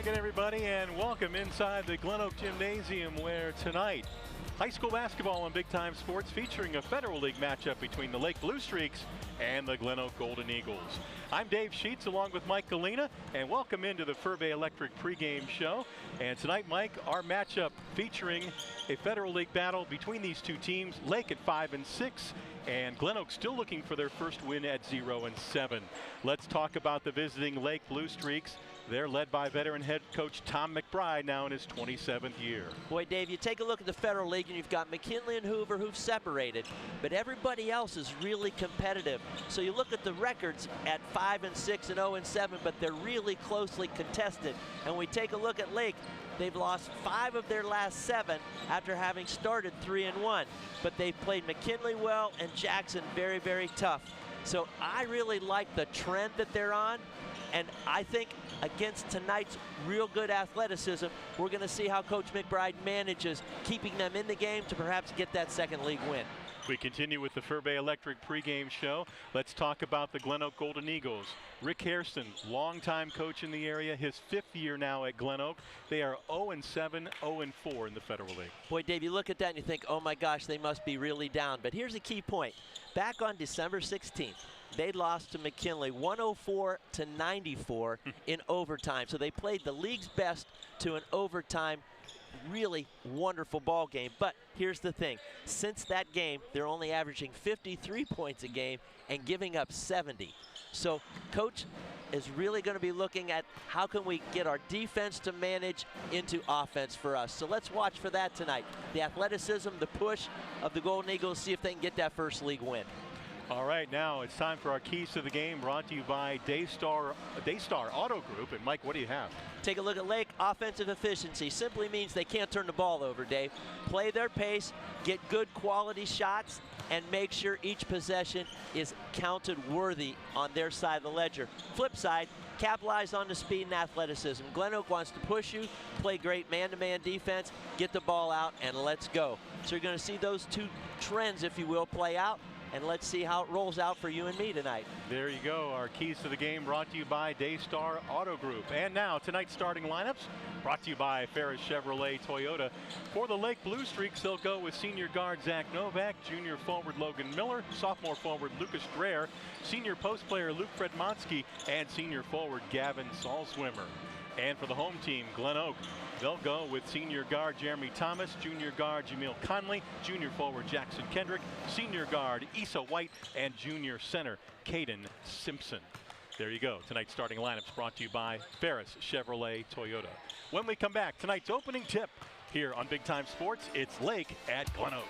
Hi again, everybody, and welcome inside the GlenOak Gymnasium, where tonight, high school basketball on Big Time Sports featuring a Federal League matchup between the Lake Blue Streaks and the GlenOak Golden Eagles. I'm Dave Sheets along with Mike Galena, and welcome into the Furby Electric pregame show. And tonight, Mike, our matchup featuring a Federal League battle between these two teams, Lake at 5-6, and GlenOak still looking for their first win at 0-7. Let's talk about the visiting Lake Blue Streaks. They're led by veteran head coach Tom McBride, now in his 27th year. Boy, Dave, you take a look at the Federal League and you've got McKinley and Hoover who've separated, but everybody else is really competitive. So you look at the records at 5-6 and 0-7, but they're really closely contested. And we take a look at Lake. They've lost 5 of their last 7 after having started 3-1. But they've played McKinley well and Jackson very, very tough. So I really like the trend that they're on. And I think against tonight's real good athleticism, we're going to see how Coach McBride manages keeping them in the game to perhaps get that second league win. We continue with the Furby Electric pregame show. Let's talk about the GlenOak Golden Eagles. Rick Hairston, longtime coach in the area, his 5th year now at GlenOak. They are 0-7, 0-4 in the Federal League. Boy, Dave, you look at that and you think, oh my gosh, they must be really down. But here's a key point. Back on December 16th, they lost to McKinley 104-94 in overtime. So they played the league's best to an overtime, really wonderful ball game. But here's the thing. Since that game, they're only averaging 53 points a game and giving up 70. So Coach is really going to be looking at how can we get our defense to manage into offense for us. So let's watch for that tonight. The athleticism, the push of the Golden Eagles, see if they can get that first league win. All right, now it's time for our keys to the game, brought to you by Daystar Auto Group. And Mike, what do you have? Take a look at Lake. Offensive efficiency simply means they can't turn the ball over, Dave. Play their pace, get good quality shots, and make sure each possession is counted worthy on their side of the ledger. Flip side, capitalize on the speed and athleticism. GlenOak wants to push you, play great man-to-man defense, get the ball out, and let's go. So you're going to see those two trends, if you will, play out. And let's see how it rolls out for you and me tonight. There you go. Our keys to the game brought to you by Daystar Auto Group. And now tonight's starting lineups brought to you by Ferris Chevrolet Toyota. For the Lake Blue Streaks, they'll go with senior guard Zach Novak, junior forward Logan Miller, sophomore forward Lucas Dreher, senior post player Luke Fredmonsky, and senior forward Gavin Salswimmer. And for the home team, GlenOak, they'll go with senior guard Jeremy Thomas, junior guard Jamil Conley, junior forward Jackson Kendrick, senior guard Issa White, and junior center Caden Simpson. There you go. Tonight's starting lineups brought to you by Ferris Chevrolet Toyota. When we come back, tonight's opening tip here on Big Time Sports, it's Lake at GlenOak.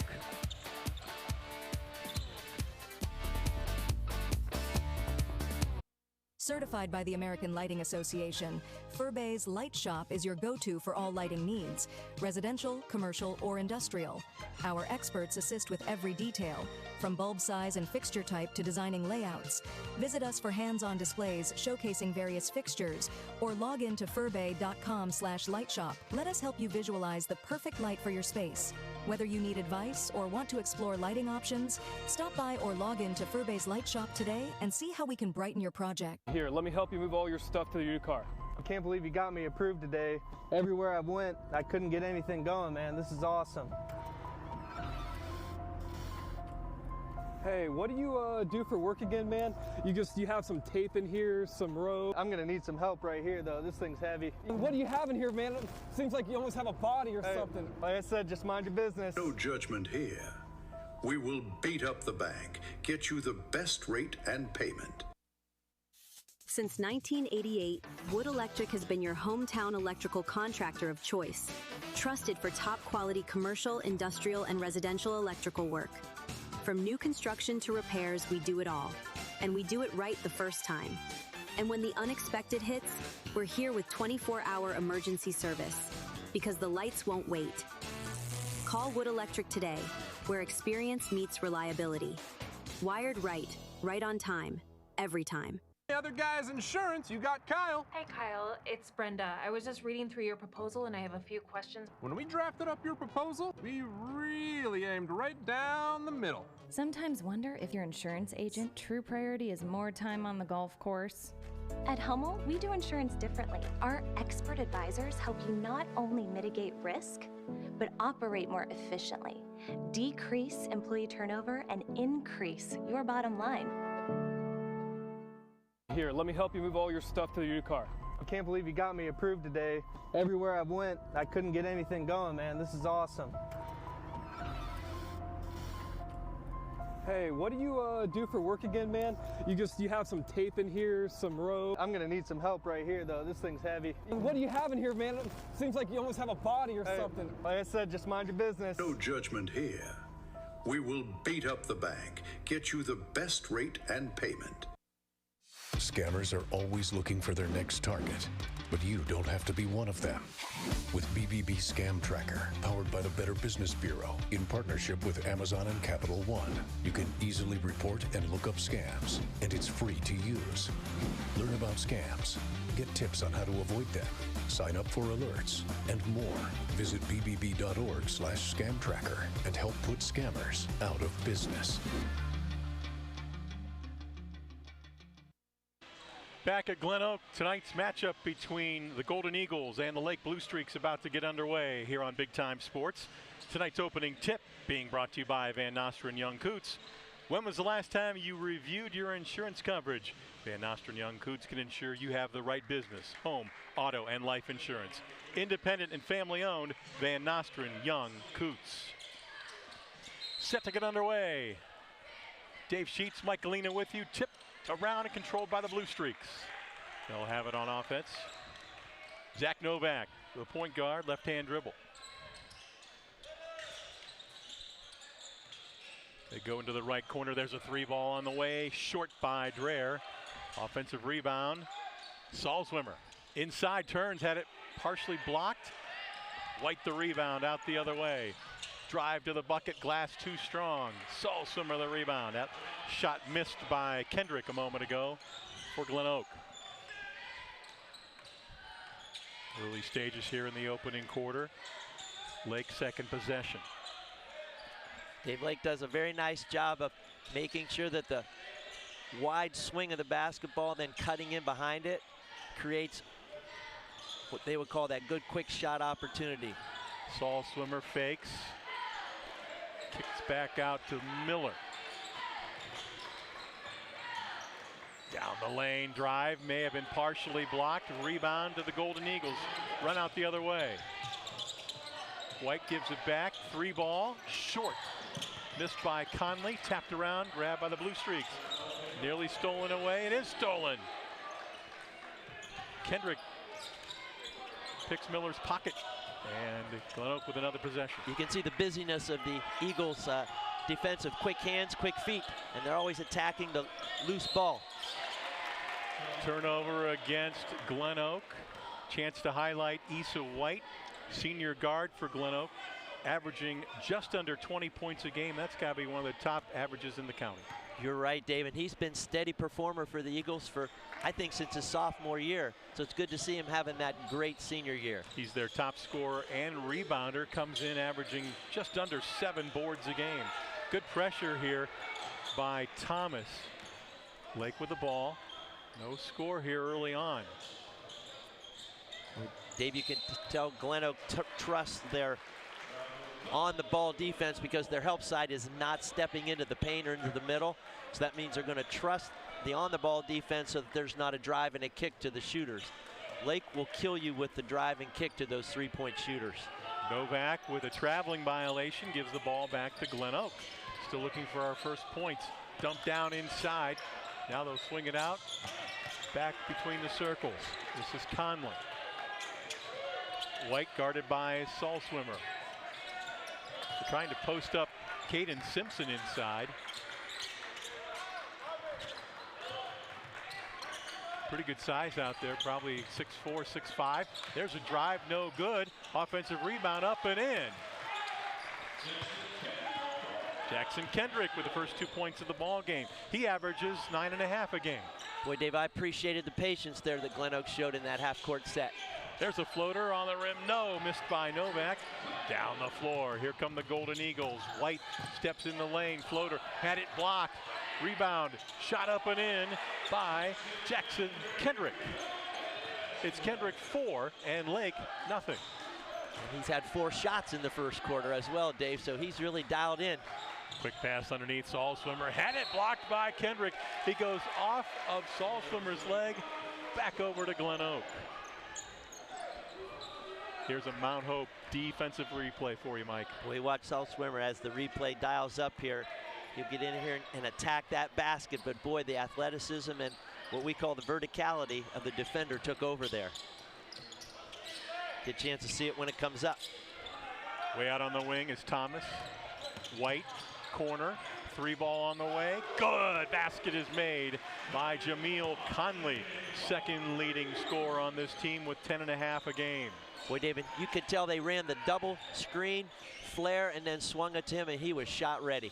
Certified by the American Lighting Association, Furbay's Light Shop is your go-to for all lighting needs, residential, commercial, or industrial. Our experts assist with every detail, from bulb size and fixture type to designing layouts. Visit us for hands-on displays showcasing various fixtures, or log in to furbay.com/lightshop. Let us help you visualize the perfect light for your space. Whether you need advice or want to explore lighting options, stop by or log in to Furbay's Light Shop today and see how we can brighten your project. Here, let me help you move all your stuff to the new car. I can't believe you got me approved today. Everywhere I went, I couldn't get anything going, man. This is awesome. Hey, what do you do for work again, man? You have some tape in here, some rope. I'm gonna need some help right here, though. This thing's heavy. What do you have in here, man? It seems like you almost have a body or something. Like I said, just mind your business. No judgment here. We will beat up the bank, get you the best rate and payment. Since 1988, Wood Electric has been your hometown electrical contractor of choice, trusted for top quality commercial, industrial, and residential electrical work. From new construction to repairs, we do it all. And we do it right the first time. And when the unexpected hits, we're here with 24-hour emergency service, because the lights won't wait. Call Wood Electric today, where experience meets reliability. Wired right, right on time, every time. The other guy's insurance, you got Kyle. Hey Kyle, it's Brenda. I was just reading through your proposal and I have a few questions. When we drafted up your proposal, we really aimed right down the middle. Sometimes wonder if your insurance agent true priority is more time on the golf course. At Hummel, we do insurance differently. Our expert advisors help you not only mitigate risk, but operate more efficiently, decrease employee turnover, and increase your bottom line. Here, let me help you move all your stuff to your car. I can't believe you got me approved today. Everywhere I went, I couldn't get anything going, man. This is awesome. Hey, what do you do for work again, man? You have some tape in here, some rope. I'm gonna need some help right here, though. This thing's heavy. What do you have in here, man? It seems like you almost have a body or something. Like I said, just mind your business. No judgment here. We will beat up the bank, get you the best rate and payment. Scammers are always looking for their next target, but you don't have to be one of them. With BBB Scam Tracker, powered by the Better Business Bureau, in partnership with Amazon and Capital One, you can easily report and look up scams, and it's free to use. Learn about scams, get tips on how to avoid them, sign up for alerts, and more. Visit bbb.org/scamtracker and help put scammers out of business. Back at GlenOak, tonight's matchup between the Golden Eagles and the Lake Blue Streaks about to get underway here on Big Time Sports. Tonight's opening tip being brought to you by Van Nostrand Young Coots. When was the last time you reviewed your insurance coverage? Van Nostrand Young Coots can ensure you have the right business, home, auto, and life insurance. Independent and family owned, Van Nostrand Young Coots. Set to get underway. Dave Sheets, Mike Galena with you. Tip around and controlled by the Blue Streaks. They'll have it on offense. Zach Novak, the point guard, left-hand dribble. They go into the right corner. There's a three ball on the way. Short by Dreher. Offensive rebound. Salzwimmer inside, turns, had it partially blocked. White the rebound out the other way. Drive to the bucket, glass too strong. Salzwimmer the rebound. That shot missed by Kendrick a moment ago for GlenOak. Early stages here in the opening quarter. Lake second possession. Dave Lake does a very nice job of making sure that the wide swing of the basketball, then cutting in behind it, creates what they would call that good quick shot opportunity. Salzwimmer fakes. Kicks back out to Miller. Down the lane, drive may have been partially blocked. Rebound to the Golden Eagles. Run out the other way. White gives it back. Three ball, short. Missed by Conley, tapped around, grabbed by the Blue Streaks. Nearly stolen away, it is stolen. Kendrick picks Miller's pocket. And GlenOak with another possession. You can see the busyness of the Eagles' defensive, quick hands, quick feet, and they're always attacking the loose ball. Turnover against GlenOak. Chance to highlight Issa White, senior guard for GlenOak, averaging just under 20 points a game. That's got to be one of the top averages in the county. You're right, David. He's been steady performer for the Eagles for, I think, since his sophomore year. So it's good to see him having that great senior year. He's their top scorer and rebounder. Comes in averaging just under 7 boards a game. Good pressure here by Thomas. Lake with the ball. No score here early on. Dave, you can tell GlenOak trusts their on-the-ball defense because their help side is not stepping into the paint or into the middle. So that means they're going to trust the on-the-ball defense so that there's not a drive and a kick to the shooters. Lake will kill you with the drive and kick to those three-point shooters. Novak with a traveling violation gives the ball back to GlenOak. Still looking for our first points. Dumped down inside. Now they'll swing it out. Back between the circles. This is Conley. White guarded by Salzwimmer. They're trying to post up Caden Simpson inside. Pretty good size out there, probably 6'4", 6'5". There's a drive, no good. Offensive rebound up and in. Jackson Kendrick with the first 2 points of the ball game. He averages 9.5 a game. Boy, Dave, I appreciated the patience there that GlenOak showed in that half-court set. There's a floater on the rim. No, missed by Novak. Down the floor. Here come the Golden Eagles. White steps in the lane. Floater had it blocked. Rebound. Shot up and in by Jackson Kendrick. It's Kendrick 4 and Lake nothing. And he's had 4 shots in the first quarter as well, Dave, so he's really dialed in. Quick pass underneath Salzwimmer. Had it blocked by Kendrick. He goes off of Salzwimmer's leg. Back over to GlenOak. Here's a Mount Hope defensive replay for you, Mike. We watch Salzwimmer as the replay dials up here. He'll get in here and attack that basket, but boy, the athleticism and what we call the verticality of the defender took over there. Get a chance to see it when it comes up. Way out on the wing is Thomas. White, corner, 3 ball on the way. Good, basket is made by Jameel Conley. Second leading scorer on this team with 10.5 a game. Boy, David, you could tell they ran the double screen, flare, and then swung it to him, and he was shot ready.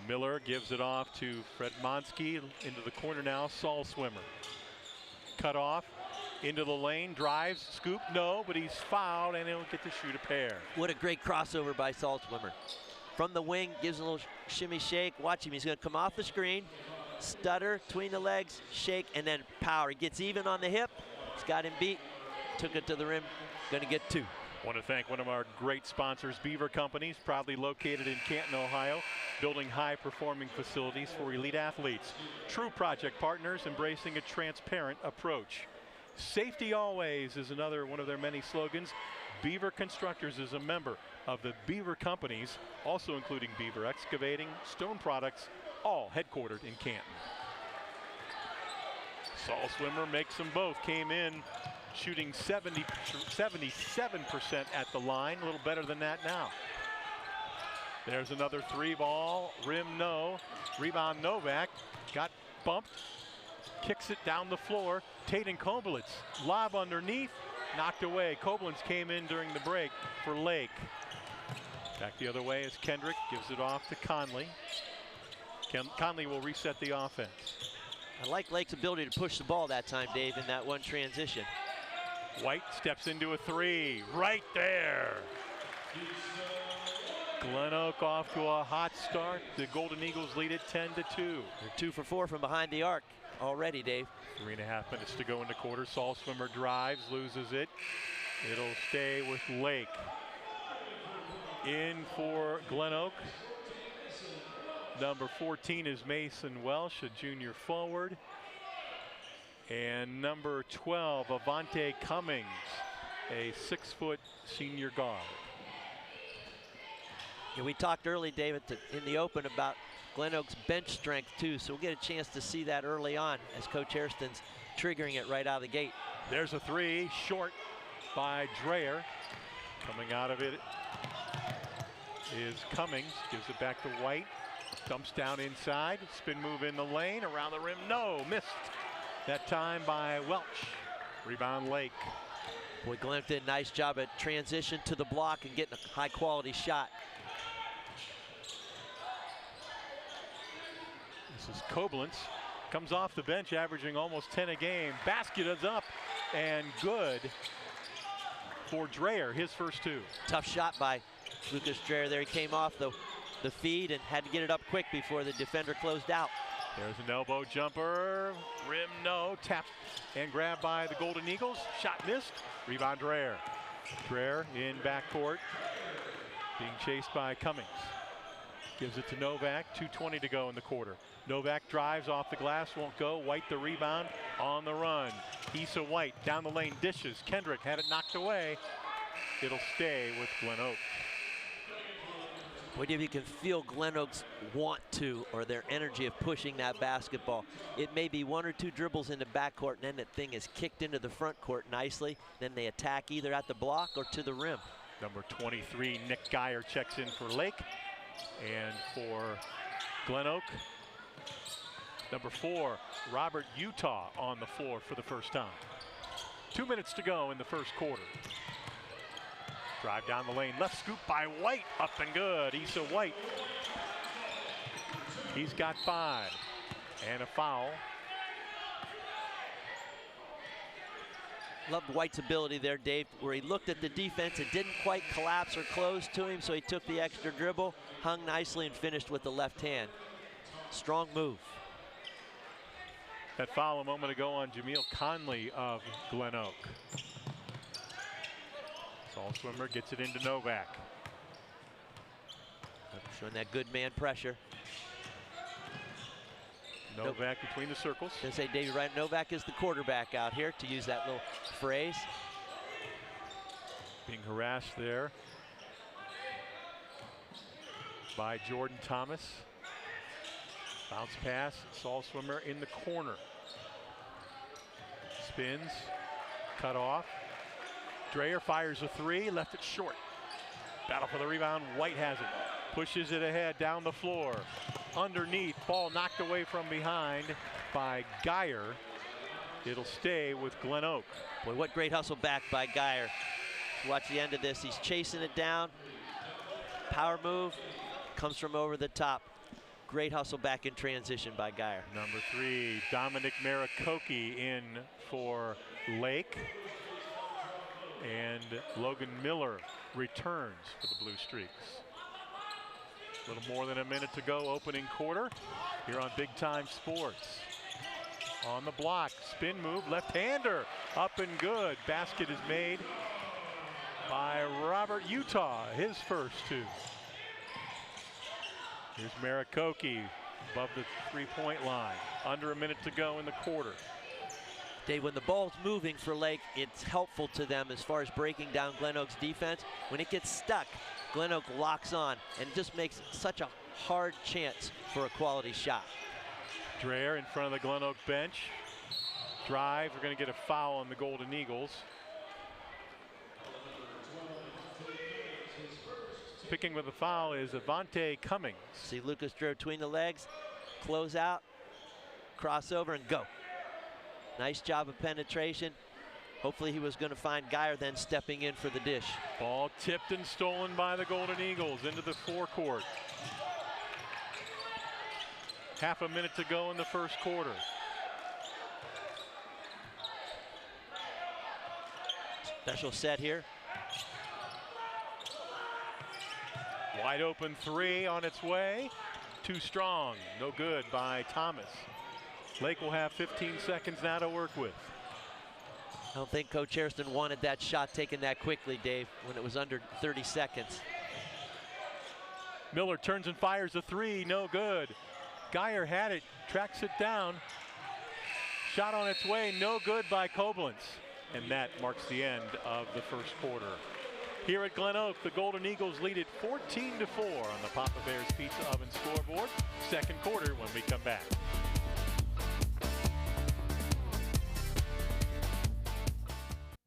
Miller gives it off to Fred Monsky into the corner now. Salzwimmer. Cut off into the lane, drives, scoop, no, but he's fouled and he'll get to shoot a pair. What a great crossover by Salzwimmer. From the wing, gives a little shimmy shake. Watch him, he's gonna come off the screen, stutter, between the legs, shake, and then power. He gets even on the hip. He's got him beat, took it to the rim, gonna get 2. Want to thank one of our great sponsors, Beaver Companies, proudly located in Canton, Ohio, building high-performing facilities for elite athletes. True project partners embracing a transparent approach. Safety always is another one of their many slogans. Beaver Constructors is a member of the Beaver Companies, also including Beaver Excavating, Stone Products, all headquartered in Canton. Salzwimmer makes them both. Came in shooting 77% at the line. A little better than that now. There's another 3 ball. Rim no. Rebound Novak. Got bumped. Kicks it down the floor. Tatum Koblenz. Lob underneath. Knocked away. Koblenz came in during the break for Lake. Back the other way as Kendrick gives it off to Conley. Conley will reset the offense. I like Lake's ability to push the ball that time, Dave, in that one transition. White steps into a 3, right there. GlenOak off to a hot start. The Golden Eagles lead it 10-2. They're 2 for 4 from behind the arc already, Dave. 3.5 minutes to go in the quarter. Salzwimmer drives, loses it. It'll stay with Lake. In for GlenOak. Number 14 is Mason Welsh, a junior forward. And number 12, Avante Cummings, a 6-foot senior guard. Yeah, we talked early, David, in the open about GlenOak's bench strength too, so we'll get a chance to see that early on as Coach Hairston's triggering it right out of the gate. There's a 3, short by Dreyer. Coming out of it is Cummings, gives it back to White. Dumps down inside, spin move in the lane, around the rim, no, missed. That time by Welch. Rebound Lake. Boy, Glenn did a nice job at transition to the block and getting a high quality shot. This is Koblenz. Comes off the bench, averaging almost 10 a game. Basket is up and good for Dreyer, his first 2. Tough shot by Lucas Dreyer there. He came off the feed and had to get it up quick before the defender closed out. There's an elbow jumper, rim no, tapped and grabbed by the Golden Eagles. Shot missed, rebound Dreyer. Dreyer in backcourt, being chased by Cummings. Gives it to Novak, 2:20 to go in the quarter. Novak drives off the glass, won't go. White the rebound, on the run. Issa White down the lane, dishes. Kendrick had it knocked away. It'll stay with GlenOak. Boy, if you can feel GlenOak's want to, or their energy of pushing that basketball. It may be 1 or 2 dribbles in the backcourt, and then that thing is kicked into the front court nicely. Then they attack either at the block or to the rim. Number 23, Nick Geyer, checks in for Lake. And for GlenOak, number 4, Robert Utah on the floor for the first time. 2 minutes to go in the first quarter. Drive down the lane, left scoop by White, up and good. Issa White. He's got 5 and a foul. Loved White's ability there, Dave, where he looked at the defense and didn't quite collapse or close to him, so he took the extra dribble, hung nicely, and finished with the left hand. Strong move. That foul a moment ago on Jameel Conley of GlenOak. Saul Swimmer gets it into Novak. Showing that good man pressure. Novak between the circles. Gonna say, Davey, right? Novak is the quarterback out here, to use that little phrase. Being harassed there by Jordan Thomas. Bounce pass, Saul Swimmer in the corner. Spins, cut off. Dreyer fires a three, left it short. Battle for the rebound, White has it. Pushes it ahead down the floor. Underneath, ball knocked away from behind by Geyer. It'll stay with GlenOak. Boy, what great hustle back by Geyer. Watch the end of this. He's chasing it down. Power move, comes from over the top. Great hustle back in transition by Geyer. Number 3, Dominic Maricoki in for Lake. And Logan Miller returns for the Blue Streaks. A little more than a minute to go, opening quarter here on Big Time Sports. On the block, spin move, left-hander, up and good. Basket is made by Robert Utah, his first 2. Here's Maricoki above the three-point line. Under a minute to go in the quarter. Dave, when the ball's moving for Lake, it's helpful to them as far as breaking down GlenOak's defense. When it gets stuck, GlenOak locks on, and it just makes such a hard chance for a quality shot. Dreyer in front of the GlenOak bench. Drive, we're going to get a foul on the Golden Eagles. Picking with the foul is Avante Cummings. See Lucas Dreyer between the legs, close out, crossover, and go. Nice job of penetration. Hopefully he was going to find Geyer, then stepping in for the dish. Ball tipped and stolen by the Golden Eagles into the forecourt. Half a minute to go in the first quarter. Special set here. Wide open 3 on its way. Too strong, no good by Thomas. Lake will have 15 seconds now to work with. I don't think Coach Hairston wanted that shot taken that quickly, Dave, when it was under 30 seconds. Miller turns and fires a 3, no good. Geyer had it, tracks it down. Shot on its way, no good by Koblenz. And that marks the end of the first quarter. Here at GlenOak, the Golden Eagles lead it 14-4 on the Papa Bears Pizza Oven scoreboard. Second quarter when we come back.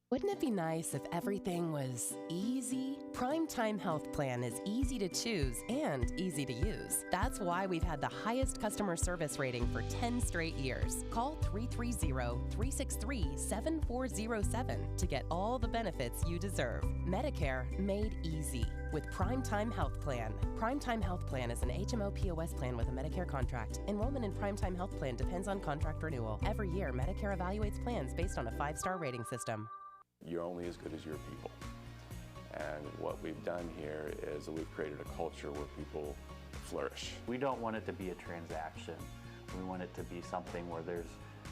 Wouldn't it be nice if everything was easy? Primetime Health Plan is easy to choose and easy to use. That's why we've had the highest customer service rating for 10 straight years. Call 330-363-7407 to get all the benefits you deserve. Medicare made easy with Primetime Health Plan. Primetime Health Plan is an HMO POS plan with a Medicare contract. Enrollment in Primetime Health Plan depends on contract renewal. Every year, Medicare evaluates plans based on a 5-star rating system. You're only as good as your people. And what we've done here is we've created a culture where people flourish. We don't want it to be a transaction. We want it to be something where there's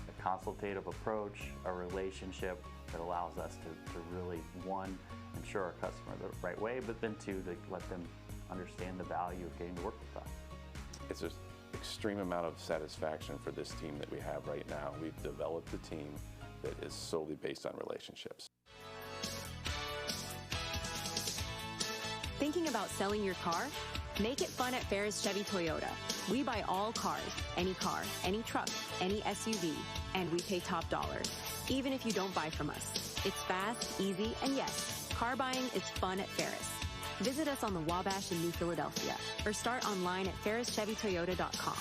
a consultative approach, a relationship that allows us to really, one, ensure our customer the right way, but then two, to let them understand the value of getting to work with us. It's an extreme amount of satisfaction for this team that we have right now. We've developed a team that is solely based on relationships. Thinking about selling your car? Make it fun at Ferris Chevy Toyota. We buy all cars, any truck, any SUV, and we pay top dollar, even if you don't buy from us. It's fast, easy, and yes, car buying is fun at Ferris. Visit us on the Wabash in New Philadelphia or start online at ferrischevytoyota.com.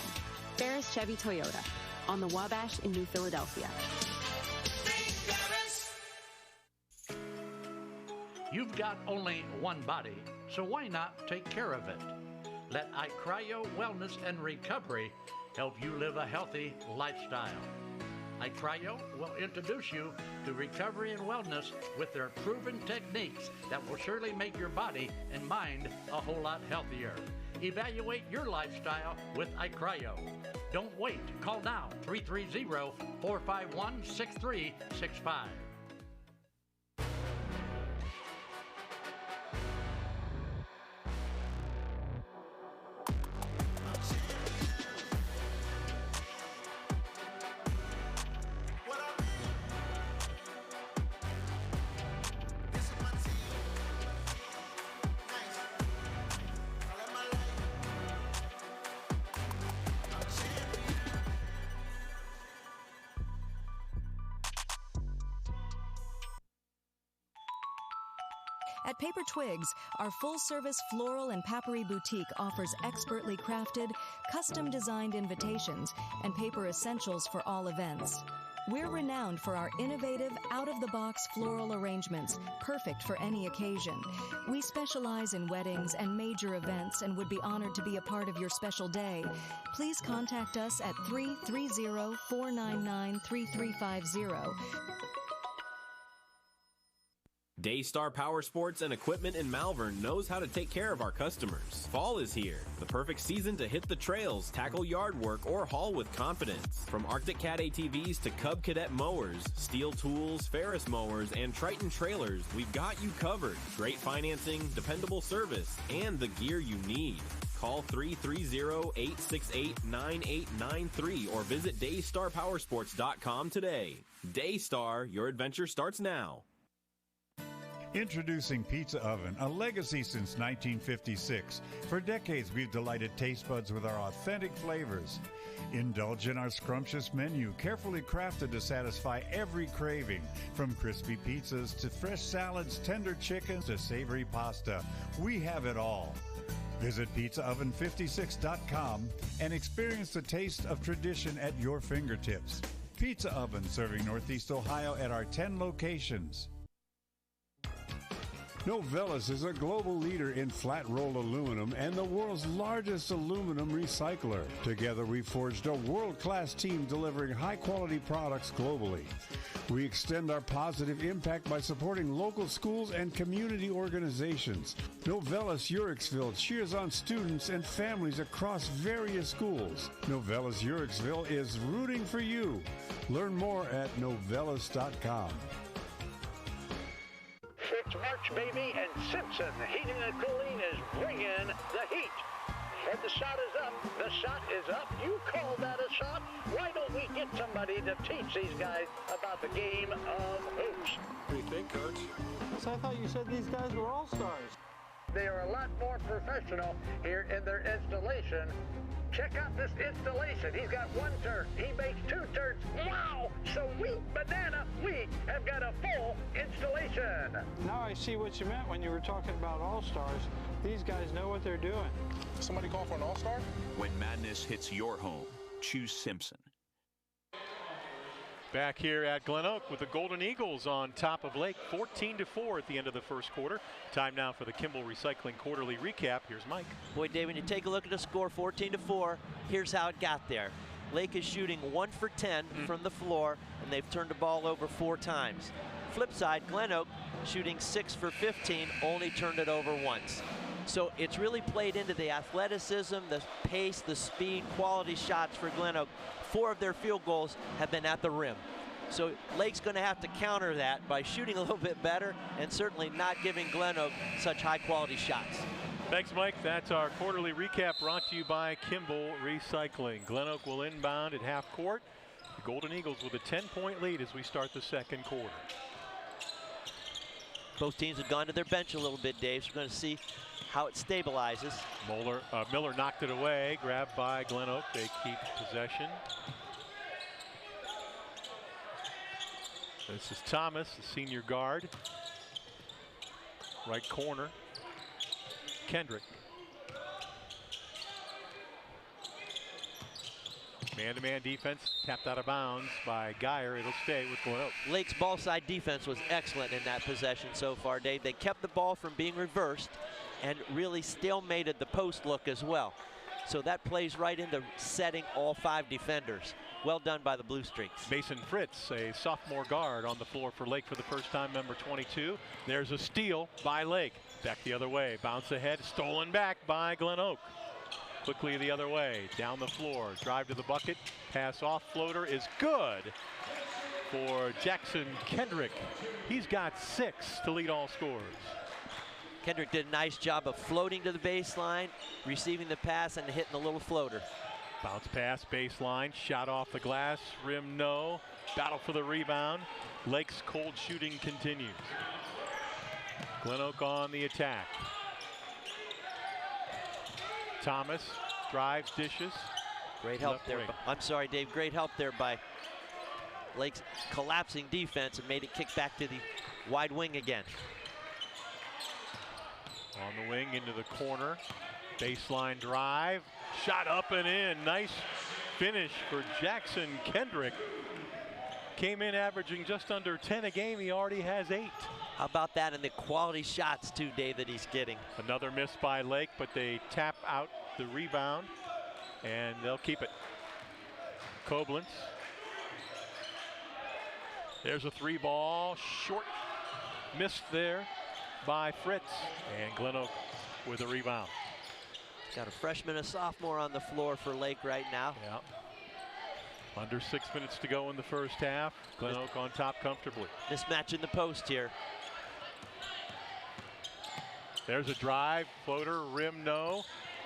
Ferris Chevy Toyota on the Wabash in New Philadelphia. You've got only one body, so why not take care of it? Let iCryo Wellness and Recovery help you live a healthy lifestyle. iCryo will introduce you to recovery and wellness with their proven techniques that will surely make your body and mind a whole lot healthier. Evaluate your lifestyle with iCryo. Don't wait. Call now, 330-451-6365. At Paper Twigs, our full-service floral and papery boutique offers expertly crafted, custom-designed invitations and paper essentials for all events. We're renowned for our innovative, out-of-the-box floral arrangements, perfect for any occasion. We specialize in weddings and major events and would be honored to be a part of your special day. Please contact us at 330-499-3350. Daystar Power Sports and Equipment in Malvern knows how to take care of our customers. Fall is here, the perfect season to hit the trails, tackle yard work, or haul with confidence. From Arctic Cat ATVs to Cub Cadet mowers, Steel tools, Ferris mowers, and Triton trailers, we've got you covered. Great financing, dependable service, and the gear you need. Call 330-868-9893 or visit DaystarPowersports.com today. Daystar, your adventure starts now. Introducing Pizza Oven, a legacy since 1956. For decades, we've delighted taste buds with our authentic flavors. Indulge in our scrumptious menu, carefully crafted to satisfy every craving. From crispy pizzas to fresh salads, tender chickens to savory pasta, we have it all. Visit PizzaOven56.com and experience the taste of tradition at your fingertips. Pizza Oven, serving Northeast Ohio at our 10 locations. Novellus is a global leader in flat-rolled aluminum and the world's largest aluminum recycler. Together, we forged a world-class team delivering high-quality products globally. We extend our positive impact by supporting local schools and community organizations. Novellus Uriksville cheers on students and families across various schools. Novellus Uriksville is rooting for you. Learn more at novellus.com. It's March, baby, and Simpson Heating and Cooling is bringing the heat. And the shot is up. The shot is up. You call that a shot? Why don't we get somebody to teach these guys about the game of hoops? What do you think, Coach? So I thought you said these guys were all-stars. They are a lot more professional here in their installation. Check out this installation. He's got one turn. He makes two turns. Wow! Sweet banana. We have got a full installation. Now I see what you meant when you were talking about all-stars. These guys know what they're doing. Somebody call for an all-star? When madness hits your home, choose Simpson. Back here at GlenOak with the Golden Eagles on top of Lake, 14-4 at the end of the first quarter. Time now for the Kimball Recycling Quarterly Recap. Here's Mike. Boy, Dave, when you take a look at the score, 14-4, here's how it got there. Lake is shooting 1 for 10 from the floor, and they've turned the ball over 4 times. Flip side, GlenOak shooting 6 for 15, only turned it over once. So it's really played into the athleticism, the pace, the speed, quality shots for GlenOak. 4 of their field goals have been at the rim. So Lake's going to have to counter that by shooting a little bit better and certainly not giving GlenOak such high-quality shots. Thanks, Mike. That's our quarterly recap brought to you by Kimball Recycling. GlenOak will inbound at half court. The Golden Eagles with a 10-point lead as we start the second quarter. Both teams have gone to their bench a little bit, Dave, so we're going to see how it stabilizes. Miller knocked it away, grabbed by GlenOak. They keep possession. This is Thomas, the senior guard. Right corner, Kendrick. Man-to-man defense, tapped out of bounds by Geyer. It'll stay with GlenOak. Lake's ball side defense was excellent in that possession so far, Dave. They kept the ball from being reversed and really stalemated the post look as well. So that plays right into setting all 5 defenders. well done by the Blue Streaks. Mason Fritz, a sophomore guard, on the floor for Lake for the first time, number 22. There's a steal by Lake. Back the other way, bounce ahead, stolen back by GlenOak. Quickly the other way, down the floor, drive to the bucket, pass off, floater is good for Jackson Kendrick. He's got 6 to lead all scorers. Kendrick did a nice job of floating to the baseline, receiving the pass, and hitting the little floater. Bounce pass, baseline, shot off the glass, rim no. Battle for the rebound. Lake's cold shooting continues. GlenOak on the attack. Thomas drives, dishes. Great help there. I'm sorry, Dave. Great help there by Lake's collapsing defense and made it kick back to the wide wing again. On the wing into the corner. Baseline drive. Shot up and in. Nice finish for Jackson Kendrick. Came in averaging just under 10 a game. He already has 8. How about that, and the quality shots too, Dave, that he's getting. Another miss by Lake, but they tap out the rebound, and they'll keep it. Koblenz. There's a 3-ball, short, missed there by Fritz, and GlenOak with a rebound. Got a freshman, a sophomore on the floor for Lake right now. Yeah. Under 6 minutes to go in the first half. GlenOak on top comfortably. Mismatch in the post here. There's a drive, floater, rim no.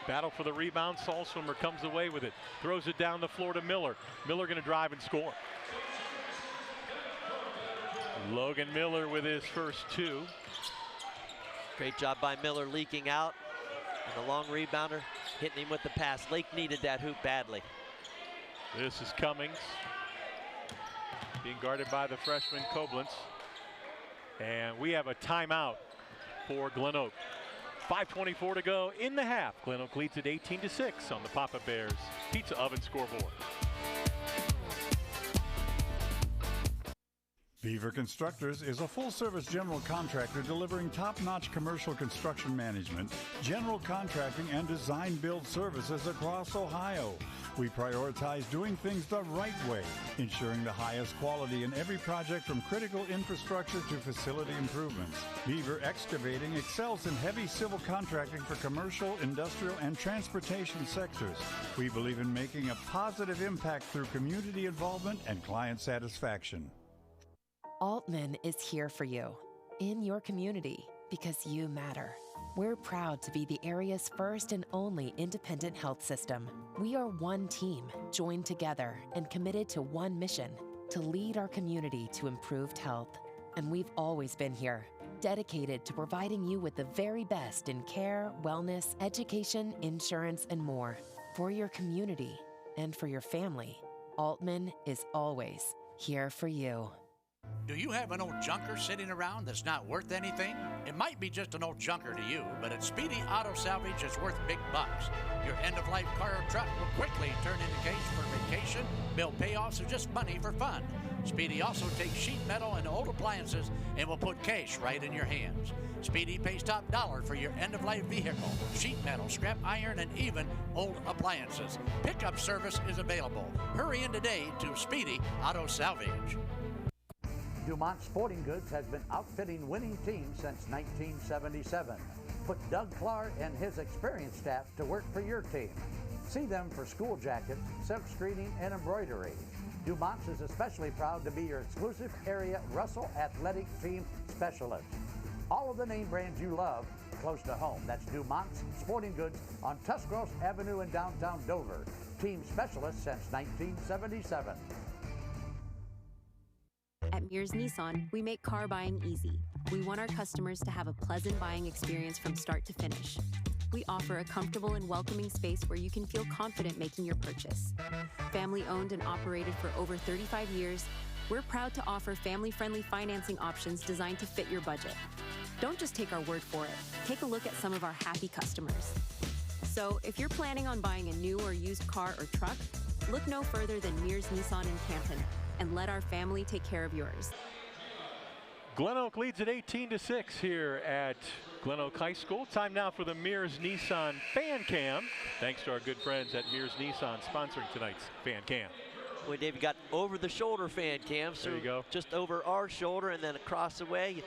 Battle for the rebound. Salswimmer comes away with it. Throws it down the floor to Miller. Miller going to drive and score. Logan Miller with his first 2. Great job by Miller leaking out. And the long rebounder hitting him with the pass. Lake needed that hoop badly. This is Cummings. Being guarded by the freshman Koblenz. And we have a timeout for GlenOak. 5:24 to go in the half. GlenOak leads at 18-6 on the Papa Bears Pizza Oven scoreboard. Beaver Constructors is a full-service general contractor delivering top-notch commercial construction management, general contracting, and design-build services across Ohio. We prioritize doing things the right way, ensuring the highest quality in every project from critical infrastructure to facility improvements. Beaver Excavating excels in heavy civil contracting for commercial, industrial, and transportation sectors. We believe in making a positive impact through community involvement and client satisfaction. Altman is here for you, in your community, because you matter. We're proud to be the area's first and only independent health system. We are one team, joined together and committed to one mission, to lead our community to improved health. And we've always been here, dedicated to providing you with the very best in care, wellness, education, insurance, and more. For your community and for your family, Altman is always here for you. Do you have an old junker sitting around that's not worth anything? It might be just an old junker to you, but at Speedy Auto Salvage it's worth big bucks. Your end-of-life car or truck will quickly turn into cash for vacation, bill payoffs, or just money for fun. Speedy also takes sheet metal and old appliances and will put cash right in your hands. Speedy pays top dollar for your end-of-life vehicle, sheet metal, scrap iron, and even old appliances. Pickup service is available. Hurry in today to Speedy Auto Salvage. Dumont Sporting Goods has been outfitting winning teams since 1977. Put Doug Clark and his experienced staff to work for your team. See them for school jackets, silk screening, and embroidery. Dumont's is especially proud to be your exclusive area Russell Athletic Team Specialist. All of the name brands you love close to home. That's Dumont's Sporting Goods on Tuscarawas Avenue in downtown Dover. Team specialist since 1977. At Mears Nissan, we make car buying easy. We want our customers to have a pleasant buying experience from start to finish. We offer a comfortable and welcoming space where you can feel confident making your purchase. Family owned and operated for over 35 years, we're proud to offer family-friendly financing options designed to fit your budget. Don't just take our word for it. Take a look at some of our happy customers. So if you're planning on buying a new or used car or truck, look no further than Mears Nissan in Canton, and let our family take care of yours. GlenOak leads at 18-6 here at GlenOak High School. Time now for the Mears Nissan Fan Cam. Thanks to our good friends at Mears Nissan sponsoring tonight's Fan Cam. Boy, Dave, you got over-the-shoulder fan cams. There you go. Just over our shoulder and then across the way.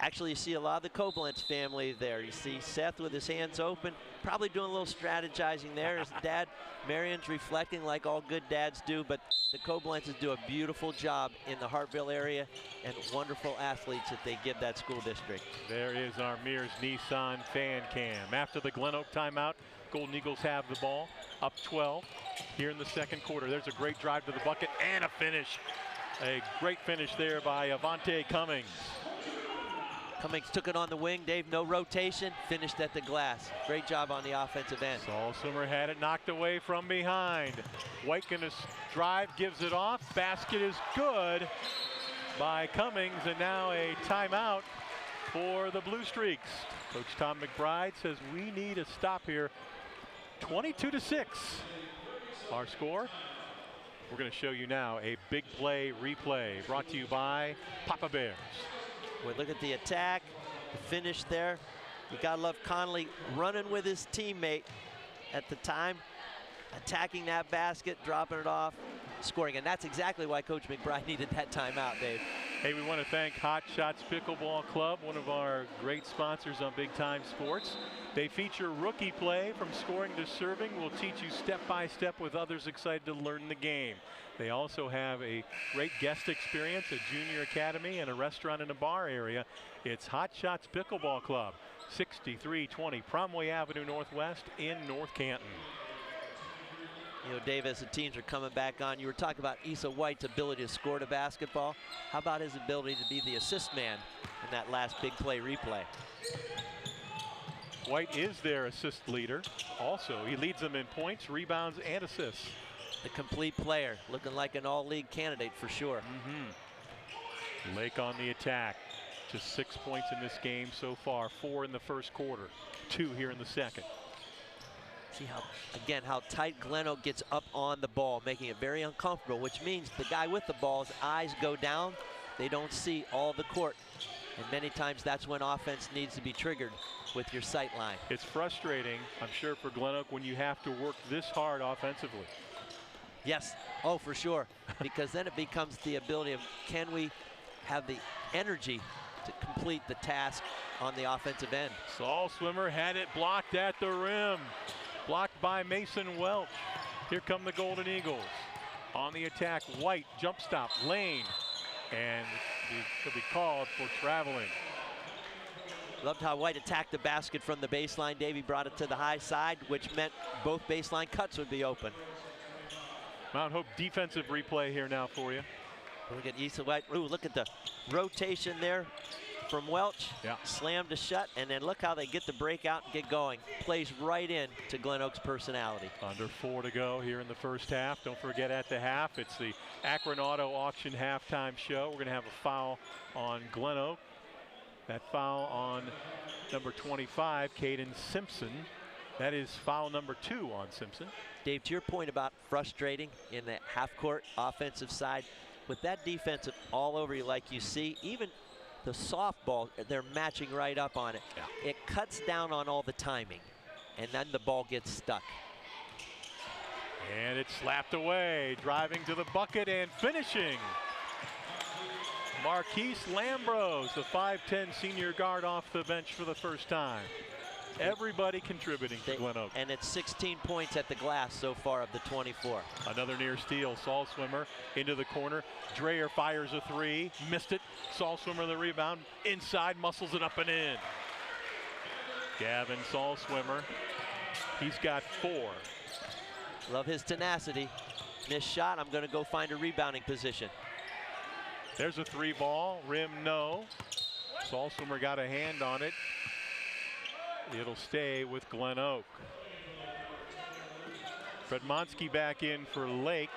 Actually, you see a lot of the Koblenz family there. You see Seth with his hands open, probably doing a little strategizing there. His dad, Marion's reflecting like all good dads do, but the Koblenzes do a beautiful job in the Hartville area and wonderful athletes that they give that school district. There is our Mears Nissan fan cam. After the GlenOak timeout, Golden Eagles have the ball, up 12 here in the second quarter. There's a great drive to the bucket and a finish. A great finish there by Avante Cummings. Cummings took it on the wing, Dave, no rotation, finished at the glass. Great job on the offensive end. Saul Swimmer had it knocked away from behind. White gonna drive, gives it off. Basket is good by Cummings, and now a timeout for the Blue Streaks. Coach Tom McBride says we need a stop here. 22-6, our score. We're gonna show you now a big play replay brought to you by Papa Bears. Well, look at the attack, the finish there. You gotta love Conley running with his teammate at the time, attacking that basket, dropping it off, scoring. And that's exactly why Coach McBride needed that timeout, Dave. Hey, we want to thank Hot Shots Pickleball Club, one of our great sponsors on Big Time Sports. They feature rookie play from scoring to serving. We'll teach you step by step with others excited to learn the game. They also have a great guest experience, a junior academy, and a restaurant and a bar area. It's Hot Shots Pickleball Club, 6320 Promway Avenue Northwest in North Canton. You know, Dave, as the teams are coming back on, you were talking about Issa White's ability to score the basketball. How about his ability to be the assist man in that last big play replay? White is their assist leader. Also, he leads them in points, rebounds, and assists. The complete player, looking like an all-league candidate for sure. Lake on the attack. Just 6 points in this game so far. 4 in the first quarter. 2 here in the second. See how, again, how tight GlenOak gets up on the ball, making it very uncomfortable, which means the guy with the ball's eyes go down. They don't see all the court. And many times that's when offense needs to be triggered with your sight line. It's frustrating, I'm sure, for GlenOak when you have to work this hard offensively. Yes, oh, for sure. Because then it becomes the ability of, can we have the energy to complete the task on the offensive end? Saul Swimmer had it blocked at the rim. Blocked by Mason Welch. Here come the Golden Eagles. On the attack, White, jump stop, Lane. And he'll be called for traveling. Loved how White attacked the basket from the baseline. Davey brought it to the high side, which meant both baseline cuts would be open. Mount Hope defensive replay here now for you. Look at Issa White. Ooh, look at the rotation there from Welch. Yeah. Slammed to shut, and then look how they get the breakout and get going. Plays right in to GlenOak's personality. Under 4 to go here in the first half. Don't forget, at the half, it's the Akron Auto Auction halftime show. We're going to have a foul on GlenOak. That foul on number 25, Caden Simpson. That is foul number 2 on Simpson. Dave, to your point about frustrating in the half-court offensive side, with that defensive all over you like you see, even the softball, they're matching right up on it. Yeah. It cuts down on all the timing, and then the ball gets stuck. And it's slapped away, driving to the bucket and finishing. Marquise Lambros, the 5'10" senior guard, off the bench for the first time. Everybody contributing for GlenOak. And it's 16 points at the glass so far of the 24. Another near steal. Saul Swimmer into the corner. Dreyer fires a 3. Missed it. Saul Swimmer the rebound. Inside, muscles it up and in. Gavin Saul Swimmer. He's got 4. Love his tenacity. Missed shot. I'm going to go find a rebounding position. There's a 3 ball. Rim no. Saul Swimmer got a hand on it. It'll stay with GlenOak. Fred Monsky back in for Lake.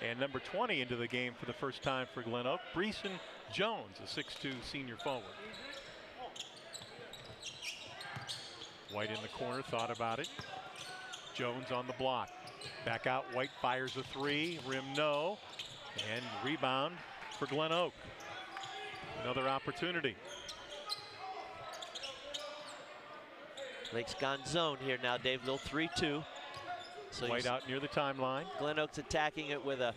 And number 20 into the game for the first time for GlenOak, Breeson Jones, a 6'2" senior forward. White in the corner, thought about it. Jones on the block. Back out, White fires a 3, rim no. And rebound for GlenOak. Another opportunity. Lake's gone zone here now, Dave. Little 3-2. So White out near the timeline. GlenOak's attacking it with a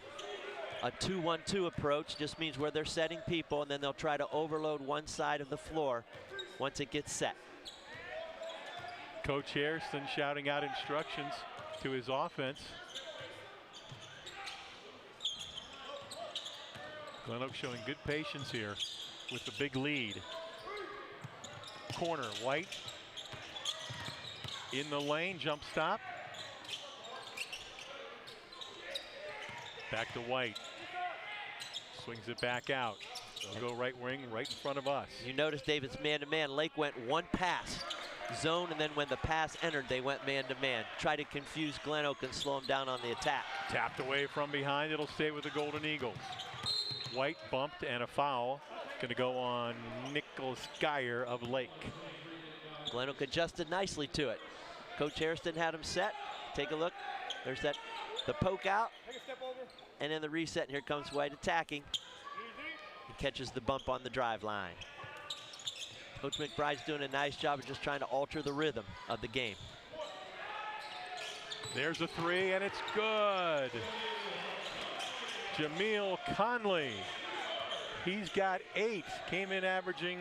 2-1-2 approach. Just means where they're setting people, and then they'll try to overload one side of the floor once it gets set. Coach Hairston shouting out instructions to his offense. GlenOak showing good patience here with the big lead. Corner, White. In the lane, jump stop. Back to White. Swings it back out. They'll go right wing, right in front of us. You notice, Dave, it's man-to-man. Lake went one pass, zone, and then when the pass entered, they went man-to-man. Try to confuse GlenOak and slow him down on the attack. Tapped away from behind. It'll stay with the Golden Eagles. White bumped and a foul. Going to go on Nicholas Geyer of Lake. GlenOak adjusted nicely to it. Coach Hairston had him set. Take a look. There's that, the poke out. And then the reset, and here comes White attacking. He catches the bump on the drive line. Coach McBride's doing a nice job of just trying to alter the rhythm of the game. There's a three, and it's good. Jameel Conley. He's got 8. Came in averaging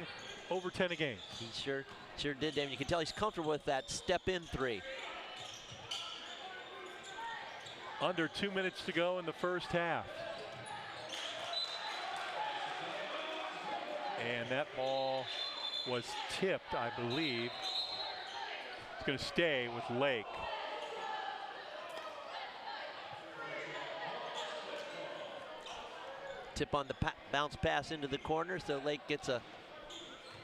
over 10 a game. He sure did, Dave. You can tell he's comfortable with that step-in 3. Under 2 minutes to go in the first half. And that ball was tipped, I believe. It's going to stay with Lake. Tip on the bounce pass into the corner, so Lake gets a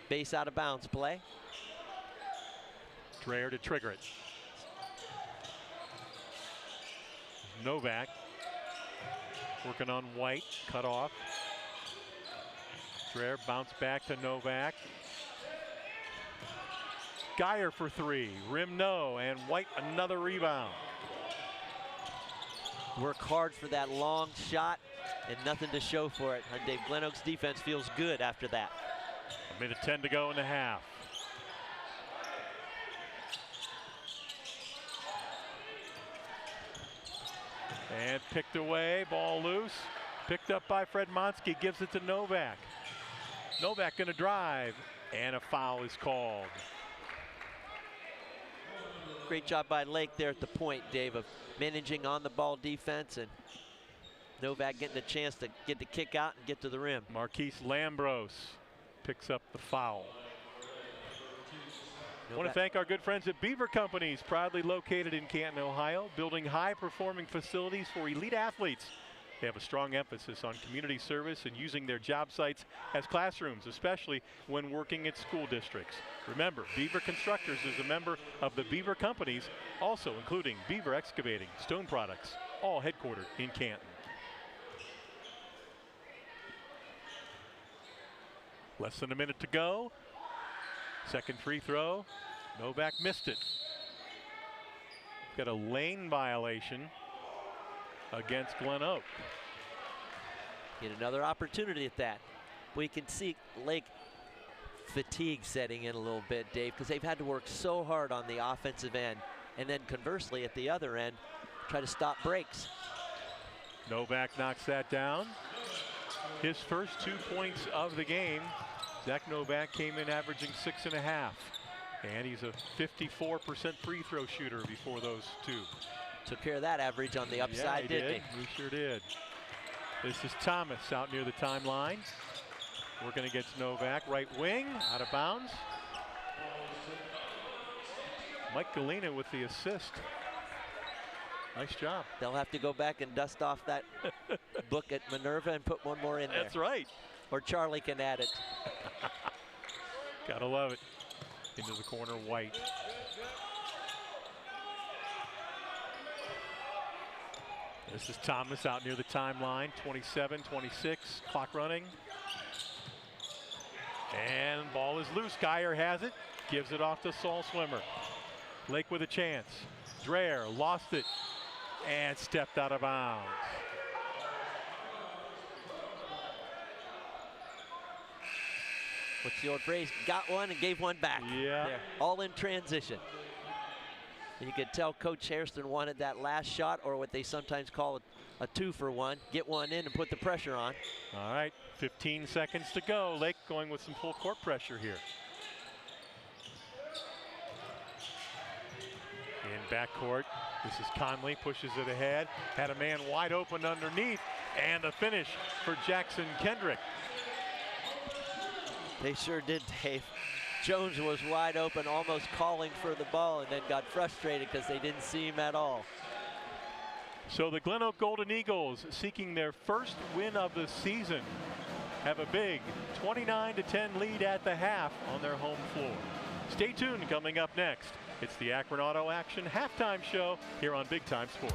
base out of bounds play. Dreher to trigger it. Novak working on White, cut off. Dreher bounce back to Novak. Geyer for 3, rim no, and White another rebound. Work hard for that long shot and nothing to show for it. And Dave, GlenOak's defense feels good after that. 1:10 to go in the half. And picked away, ball loose. Picked up by Fred Monsky, gives it to Novak. Novak gonna drive, and a foul is called. Great job by Lake there at the point, Dave, of managing on the ball defense, and Novak getting a chance to get the kick out and get to the rim. Marquise Lambros picks up the foul. I want to thank our good friends at Beaver Companies, proudly located in Canton, Ohio, building high-performing facilities for elite athletes. They have a strong emphasis on community service and using their job sites as classrooms, especially when working at school districts. Remember, Beaver Constructors is a member of the Beaver Companies, also including Beaver Excavating, Stone Products, all headquartered in Canton. Less than a minute to go. Second free throw. Novak missed it. Got a lane violation against GlenOak. Get another opportunity at that. We can see Lake fatigue setting in a little bit, Dave, because they've had to work so hard on the offensive end, and then conversely at the other end, try to stop breaks. Novak knocks that down. His first 2 points of the game. Zach Novak came in averaging 6.5. And he's a 54% free throw shooter before those 2. Took care of that average on the upside, didn't he? He sure did. This is Thomas out near the timeline. Working against Novak, right wing, out of bounds. Mike Galena with the assist. Nice job. They'll have to go back and dust off that book at Minerva and put one more in there. That's right. Or Charlie can add it. Gotta love it. Into the corner, White. This is Thomas out near the timeline. 27-26, clock running. And ball is loose. Geyer has it. Gives it off to Saul Swimmer. Lake with a chance. Dreher lost it and stepped out of bounds. What's the old phrase? Got one and gave one back. Yeah. There. All in transition. And you could tell Coach Hairston wanted that last shot, or what they sometimes call a 2-for-1. Get one in and put the pressure on. All right, 15 seconds to go. Lake going with some full court pressure here. In backcourt, this is Conley, pushes it ahead. Had a man wide open underneath, and a finish for Jackson Kendrick. They sure did, Dave. Jones was wide open, almost calling for the ball, and then got frustrated because they didn't see him at all. So the GlenOak Golden Eagles, seeking their first win of the season, have a big 29-10 lead at the half on their home floor. Stay tuned. Coming up next, it's the Akron Auto Action halftime show here on Big Time Sports.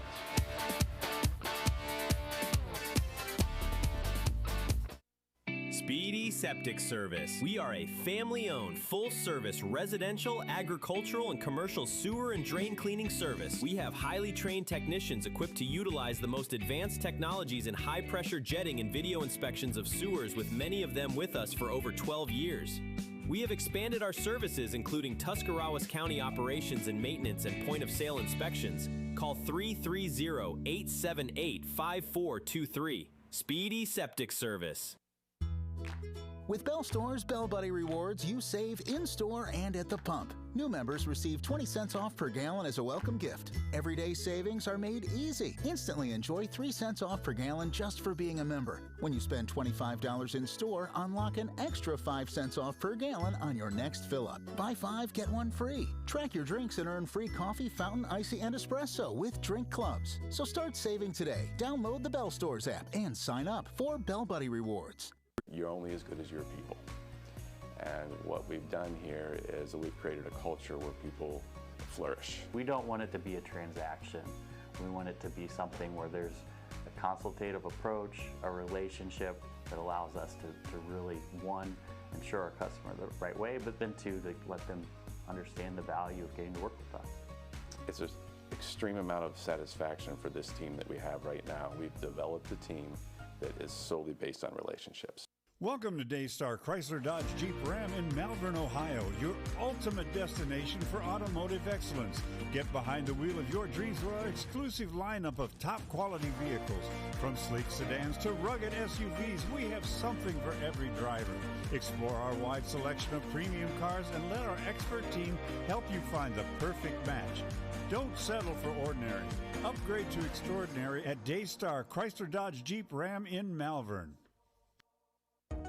Speedy Septic Service. We are a family-owned, full-service residential, agricultural, and commercial sewer and drain cleaning service. We have highly trained technicians equipped to utilize the most advanced technologies in high-pressure jetting and video inspections of sewers, with many of them with us for over 12 years. We have expanded our services, including Tuscarawas County operations and maintenance and point-of-sale inspections. Call 330-878-5423. Speedy Septic Service. With Bell Store's Bell Buddy Rewards, you save in-store and at the pump. New members receive 20 cents off per gallon as a welcome gift. Everyday savings are made easy. Instantly enjoy 3 cents off per gallon just for being a member. When you spend $25 in store, unlock an extra 5 cents off per gallon on your next fill-up. Buy 5, get 1 free. Track your drinks and earn free coffee, fountain, icy, and espresso with drink clubs. So start saving today. Download the Bell Stores app and sign up for Bell Buddy Rewards. You're only as good as your people. And what we've done here is that we've created a culture where people flourish. We don't want it to be a transaction. We want it to be something where there's a consultative approach, a relationship that allows us to really, one, ensure our customer the right way, but then two, to let them understand the value of getting to work with us. It's an extreme amount of satisfaction for this team that we have right now. We've developed a team that is solely based on relationships. Welcome to Daystar Chrysler Dodge Jeep Ram in Malvern, Ohio, your ultimate destination for automotive excellence. Get behind the wheel of your dreams with our exclusive lineup of top quality vehicles. From sleek sedans to rugged SUVs, we have something for every driver. Explore our wide selection of premium cars and let our expert team help you find the perfect match. Don't settle for ordinary. Upgrade to extraordinary at Daystar Chrysler Dodge Jeep Ram in Malvern.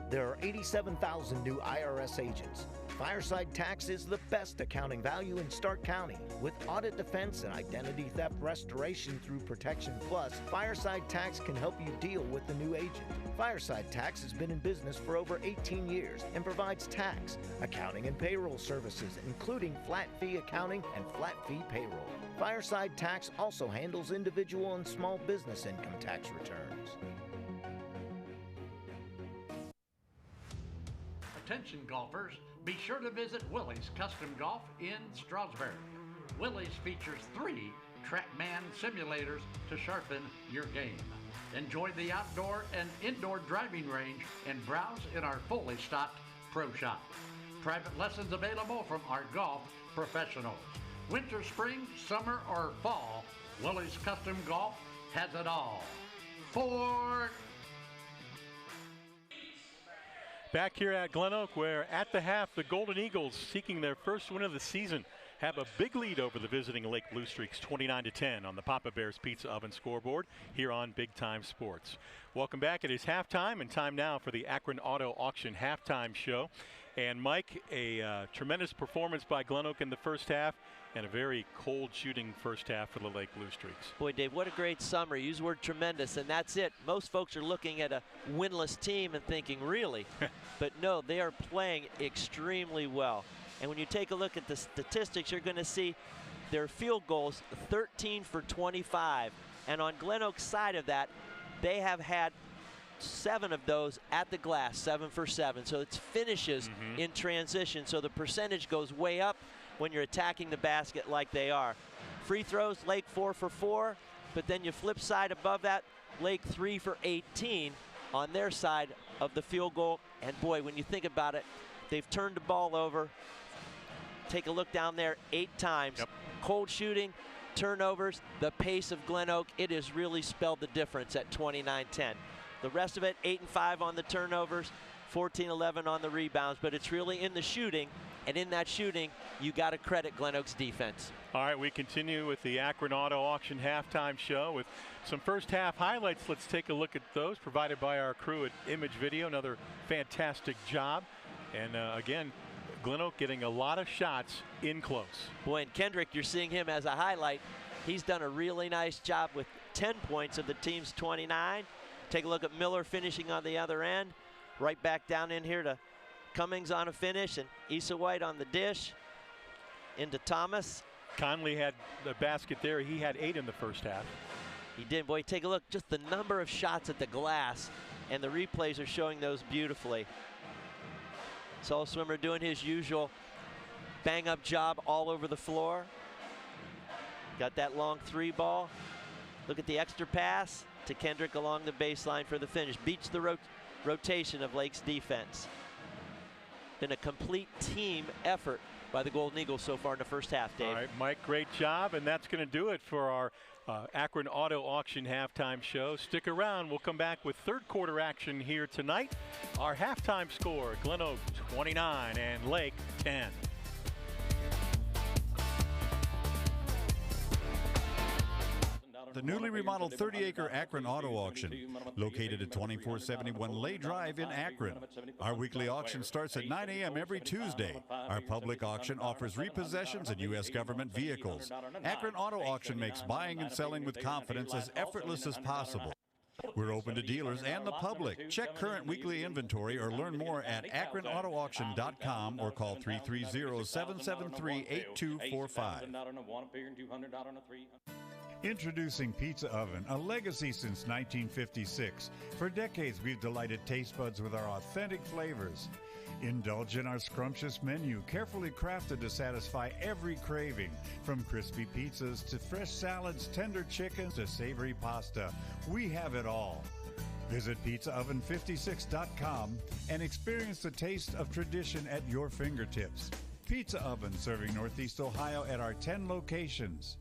There are 87,000 new IRS agents. Fireside Tax is the best accounting value in Stark County. With audit defense and identity theft restoration through Protection Plus, Fireside Tax can help you deal with the new agent. Fireside Tax has been in business for over 18 years and provides tax, accounting, and payroll services, including flat fee accounting and flat fee payroll. Fireside Tax also handles individual and small business income tax returns. Attention golfers, be sure to visit Willie's Custom Golf in Stroudsburg. Willie's features 3 TrackMan simulators to sharpen your game. Enjoy the outdoor and indoor driving range and browse in our fully stocked pro shop. Private lessons available from our golf professionals. Winter, spring, summer, or fall, Willie's Custom Golf has it all. Back here at GlenOak, where at the half, the Golden Eagles, seeking their first win of the season, have a big lead over the visiting Lake Blue Streaks, 29-10 on the Papa Bear's Pizza Oven scoreboard here on Big Time Sports. Welcome back. It is halftime, and time now for the Akron Auto Auction halftime show. And Mike, a tremendous performance by GlenOak in the first half, and a very cold shooting first half for the Lake Blue Streaks. Boy, Dave, what a great summary. Use the word tremendous, and that's it. Most folks are looking at a winless team and thinking, really? But no, they are playing extremely well. And when you take a look at the statistics, you're going to see their field goals, 13 for 25. And on GlenOak's side of that, they have had 7 of those at the glass, 7 for 7. So it's finishes in transition. So the percentage goes way up when you're attacking the basket like they are. Free throws, Lake 4 for 4, but then you flip side above that, Lake 3 for 18 on their side of the field goal. And boy, when you think about it, they've turned the ball over take a look down there 8 times. Yep. Cold shooting, turnovers, the pace of GlenOak, it has really spelled the difference at 29-10. The rest of it, 8 and 5 on the turnovers, 14-11 on the rebounds, but it's really in the shooting, and in that shooting, you got to credit GlenOak's defense. All right, we continue with the Akron Auto Auction halftime show with some first half highlights. Let's take a look at those provided by our crew at Image Video. Another fantastic job. And again, GlenOak getting a lot of shots in close. Boy, and Kendrick, you're seeing him as a highlight. He's done a really nice job with 10 points of the team's 29. Take a look at Miller finishing on the other end. Right back down in here to Cummings on a finish, and Issa White on the dish. Into Thomas. Conley had the basket there. He had 8 in the first half. He did. Boy, take a look. Just the number of shots at the glass, and the replays are showing those beautifully. Saul Swimmer doing his usual bang-up job all over the floor. Got that long 3 ball. Look at the extra pass to Kendrick along the baseline for the finish. Beats the rotation of Lake's defense. Been a complete team effort by the Golden Eagles so far in the first half, Dave. All right, Mike, great job, and that's going to do it for our Akron Auto Auction halftime show. Stick around. We'll come back with third quarter action here tonight. Our halftime score, GlenOak 29 and Lake 10. The newly remodeled 30-acre Akron Auto Auction, located at 2471 Lay Drive in Akron. Our weekly auction starts at 9 a.m. every Tuesday. Our public auction offers repossessions and U.S. government vehicles. Akron Auto Auction makes buying and selling with confidence as effortless as possible. We're open to dealers and the public. Check current weekly inventory or learn more at akronautoauction.com or call 330-773-8245. Introducing Pizza Oven, a legacy since 1956. For decades, we've delighted taste buds with our authentic flavors. Indulge in our scrumptious menu, carefully crafted to satisfy every craving. From crispy pizzas to fresh salads, tender chickens to savory pasta, we have it all. Visit pizzaoven56.com and experience the taste of tradition at your fingertips. Pizza Oven, serving Northeast Ohio at our 10 locations.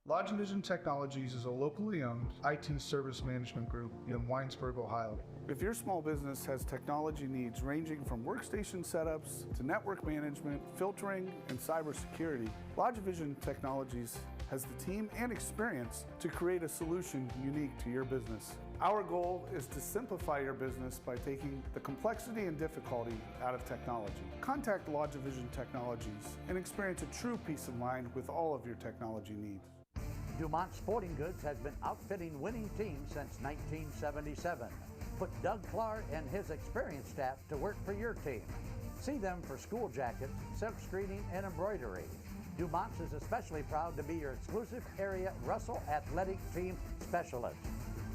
Lodge Vision Technologies is a locally owned IT service management group in Winesburg, Ohio. If your small business has technology needs ranging from workstation setups to network management, filtering, and cybersecurity, Lodge Vision Technologies has the team and experience to create a solution unique to your business. Our goal is to simplify your business by taking the complexity and difficulty out of technology. Contact Lodge Vision Technologies and experience a true peace of mind with all of your technology needs. Dumont Sporting Goods has been outfitting winning teams since 1977. Put Doug Clark and his experienced staff to work for your team. See them for school jackets, silk screening, and embroidery. Dumont's is especially proud to be your exclusive area Russell Athletic Team Specialist.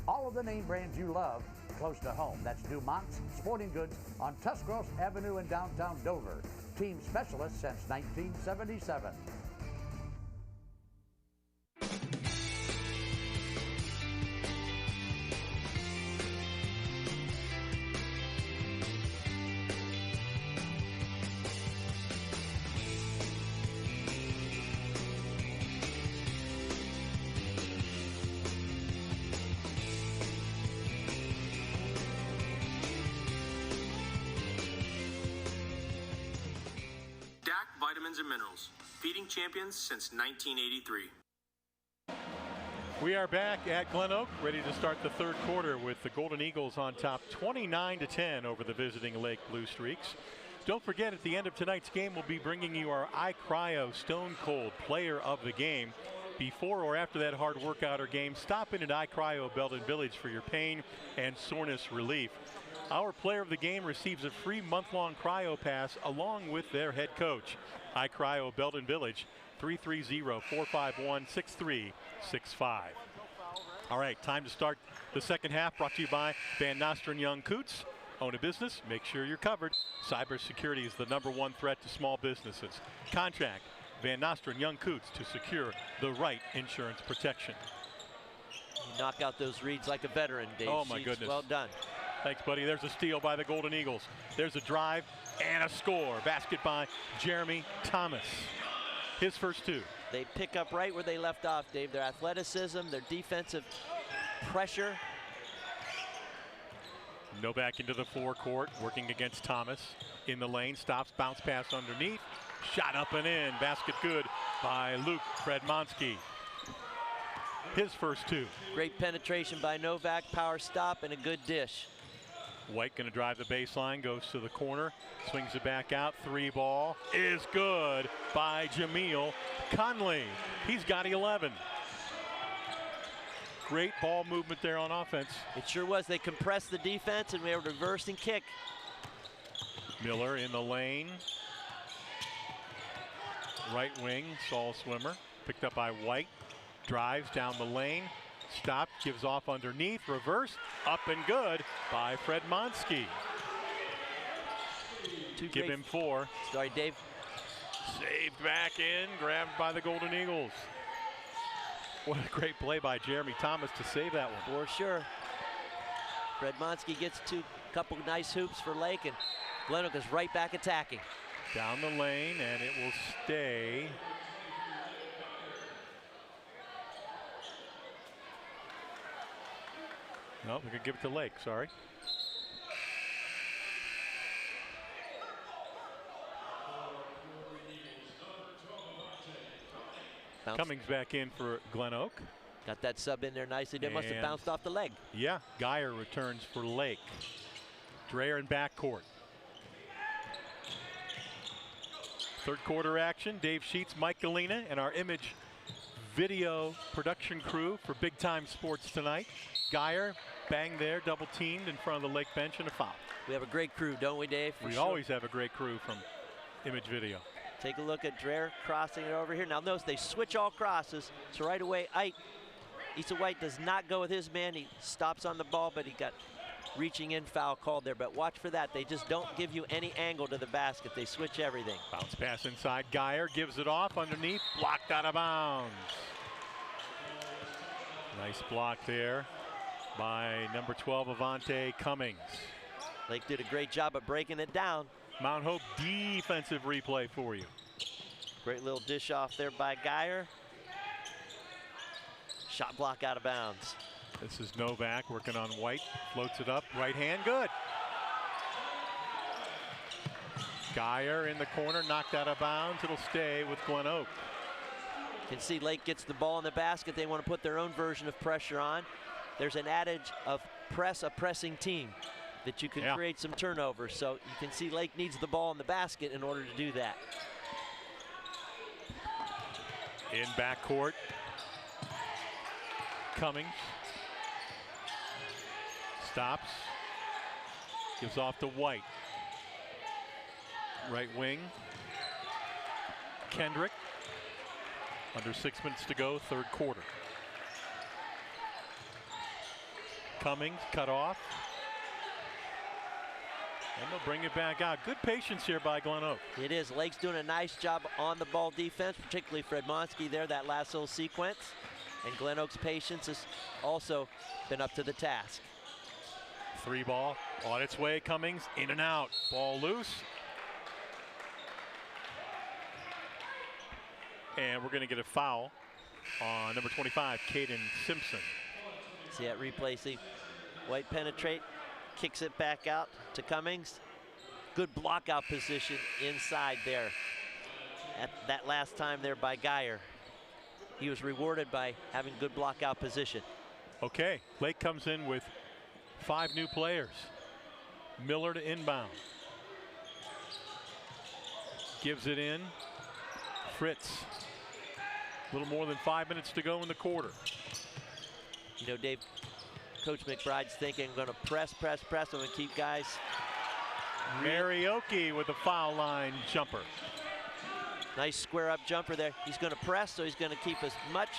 All of the name brands you love close to home. That's Dumont's Sporting Goods on Tuscarawas Avenue in downtown Dover. Team Specialist since 1977. Vitamins and minerals, feeding champions since 1983. We are back at GlenOak, ready to start the third quarter with the Golden Eagles on top 29-10 over the visiting Lake Blue Streaks. Don't forget, at the end of tonight's game, we'll be bringing you our iCryo Stone Cold Player of the Game. Before or after that hard workout or game, stop in at iCryo Belden Village for your pain and soreness relief. Our player of the game receives a free month-long cryo pass along with their head coach. iCryo Belden Village, 330-451-6365. All right, time to start the second half, brought to you by Van Nostrand Young Coots. Own a business, make sure you're covered. Cybersecurity is the #1 threat to small businesses. Contact Van Nostrand Young Coots to secure the right insurance protection. You knock out those reads like a veteran, Dave. Oh, my goodness. Well done. Thanks, buddy. There's a steal by the Golden Eagles. There's a drive and a score. Basket by Jeremy Thomas. His first two. They pick up right where they left off, Dave. Their athleticism, their defensive pressure. Novak into the forecourt, working against Thomas. In the lane, stops, bounce pass underneath. Shot up and in. Basket good by Luke Fredmonsky. His first two. Great penetration by Novak, power stop, and a good dish. White going to drive the baseline, goes to the corner, swings it back out. Three ball is good by Jameel Conley. He's got 11. Great ball movement there on offense. It sure was. They compressed the defense and we were reversing kick. Miller in the lane. Right wing, Saul Swimmer. Picked up by White. Drives down the lane. Stopped, gives off underneath. Reverse, up and good by Fredmonsky. Give him 4. Sorry, Dave. Saved back in, grabbed by the Golden Eagles. What a great play by Jeremy Thomas to save that one. For sure. Fredmonsky gets couple nice hoops for Lake, and GlenOak is right back attacking. Down the lane, and it will stay. No, we could give it to Lake, sorry. Cummings back in for GlenOak. Got that sub in there nicely. They must have bounced off the leg. Yeah, Geyer returns for Lake. Dreyer in backcourt. Third quarter action. Dave Sheets, Mike Galena, and our image video production crew for Big Time Sports tonight. Geyer, bang there, double teamed in front of the Lake bench, and a foul. We have a great crew, don't we, Dave? We always have a great crew from image video. Take a look at Dreyer crossing it over here. Now notice they switch all crosses. So right away, Issa White does not go with his man. He stops on the ball, but he got reaching in foul called there. But watch for that. They just don't give you any angle to the basket. They switch everything. Bounce pass inside. Geyer gives it off underneath. Blocked out of bounds. Nice block there by number 12, Avante Cummings. Lake did a great job of breaking it down. Mount Hope defensive replay for you. Great little dish off there by Geyer. Shot block out of bounds. This is Novak working on White. Floats it up. Right hand, good. Geyer in the corner, knocked out of bounds. It'll stay with GlenOak. You can see Lake gets the ball in the basket. They want to put their own version of pressure on. There's an adage of press a pressing team, that you can create some turnovers. So you can see Lake needs the ball in the basket in order to do that. In backcourt, Cummings stops, gives off to White. Right wing, Kendrick. Under 6 minutes to go, third quarter. Cummings cut off. And they'll bring it back out. Good patience here by GlenOak. It is. Lake's doing a nice job on the ball defense, particularly Fredmonsky there, that last little sequence. And GlenOak's patience has also been up to the task. Three ball on its way. Cummings in and out. Ball loose. And we're going to get a foul on number 25, Caden Simpson. See that replay. See White penetrate. Kicks it back out to Cummings. Good block out position inside there. At that last time there by Geyer. He was rewarded by having good block out position. Okay, Lake comes in with 5 new players. Miller to inbound. Gives it in. Fritz. A little more than 5 minutes to go in the quarter. You know, Dave, Coach McBride's thinking, I'm going to press, I'm going to keep guys. Marioki with a foul line jumper. Nice square up jumper there. He's going to press, so he's going to keep as much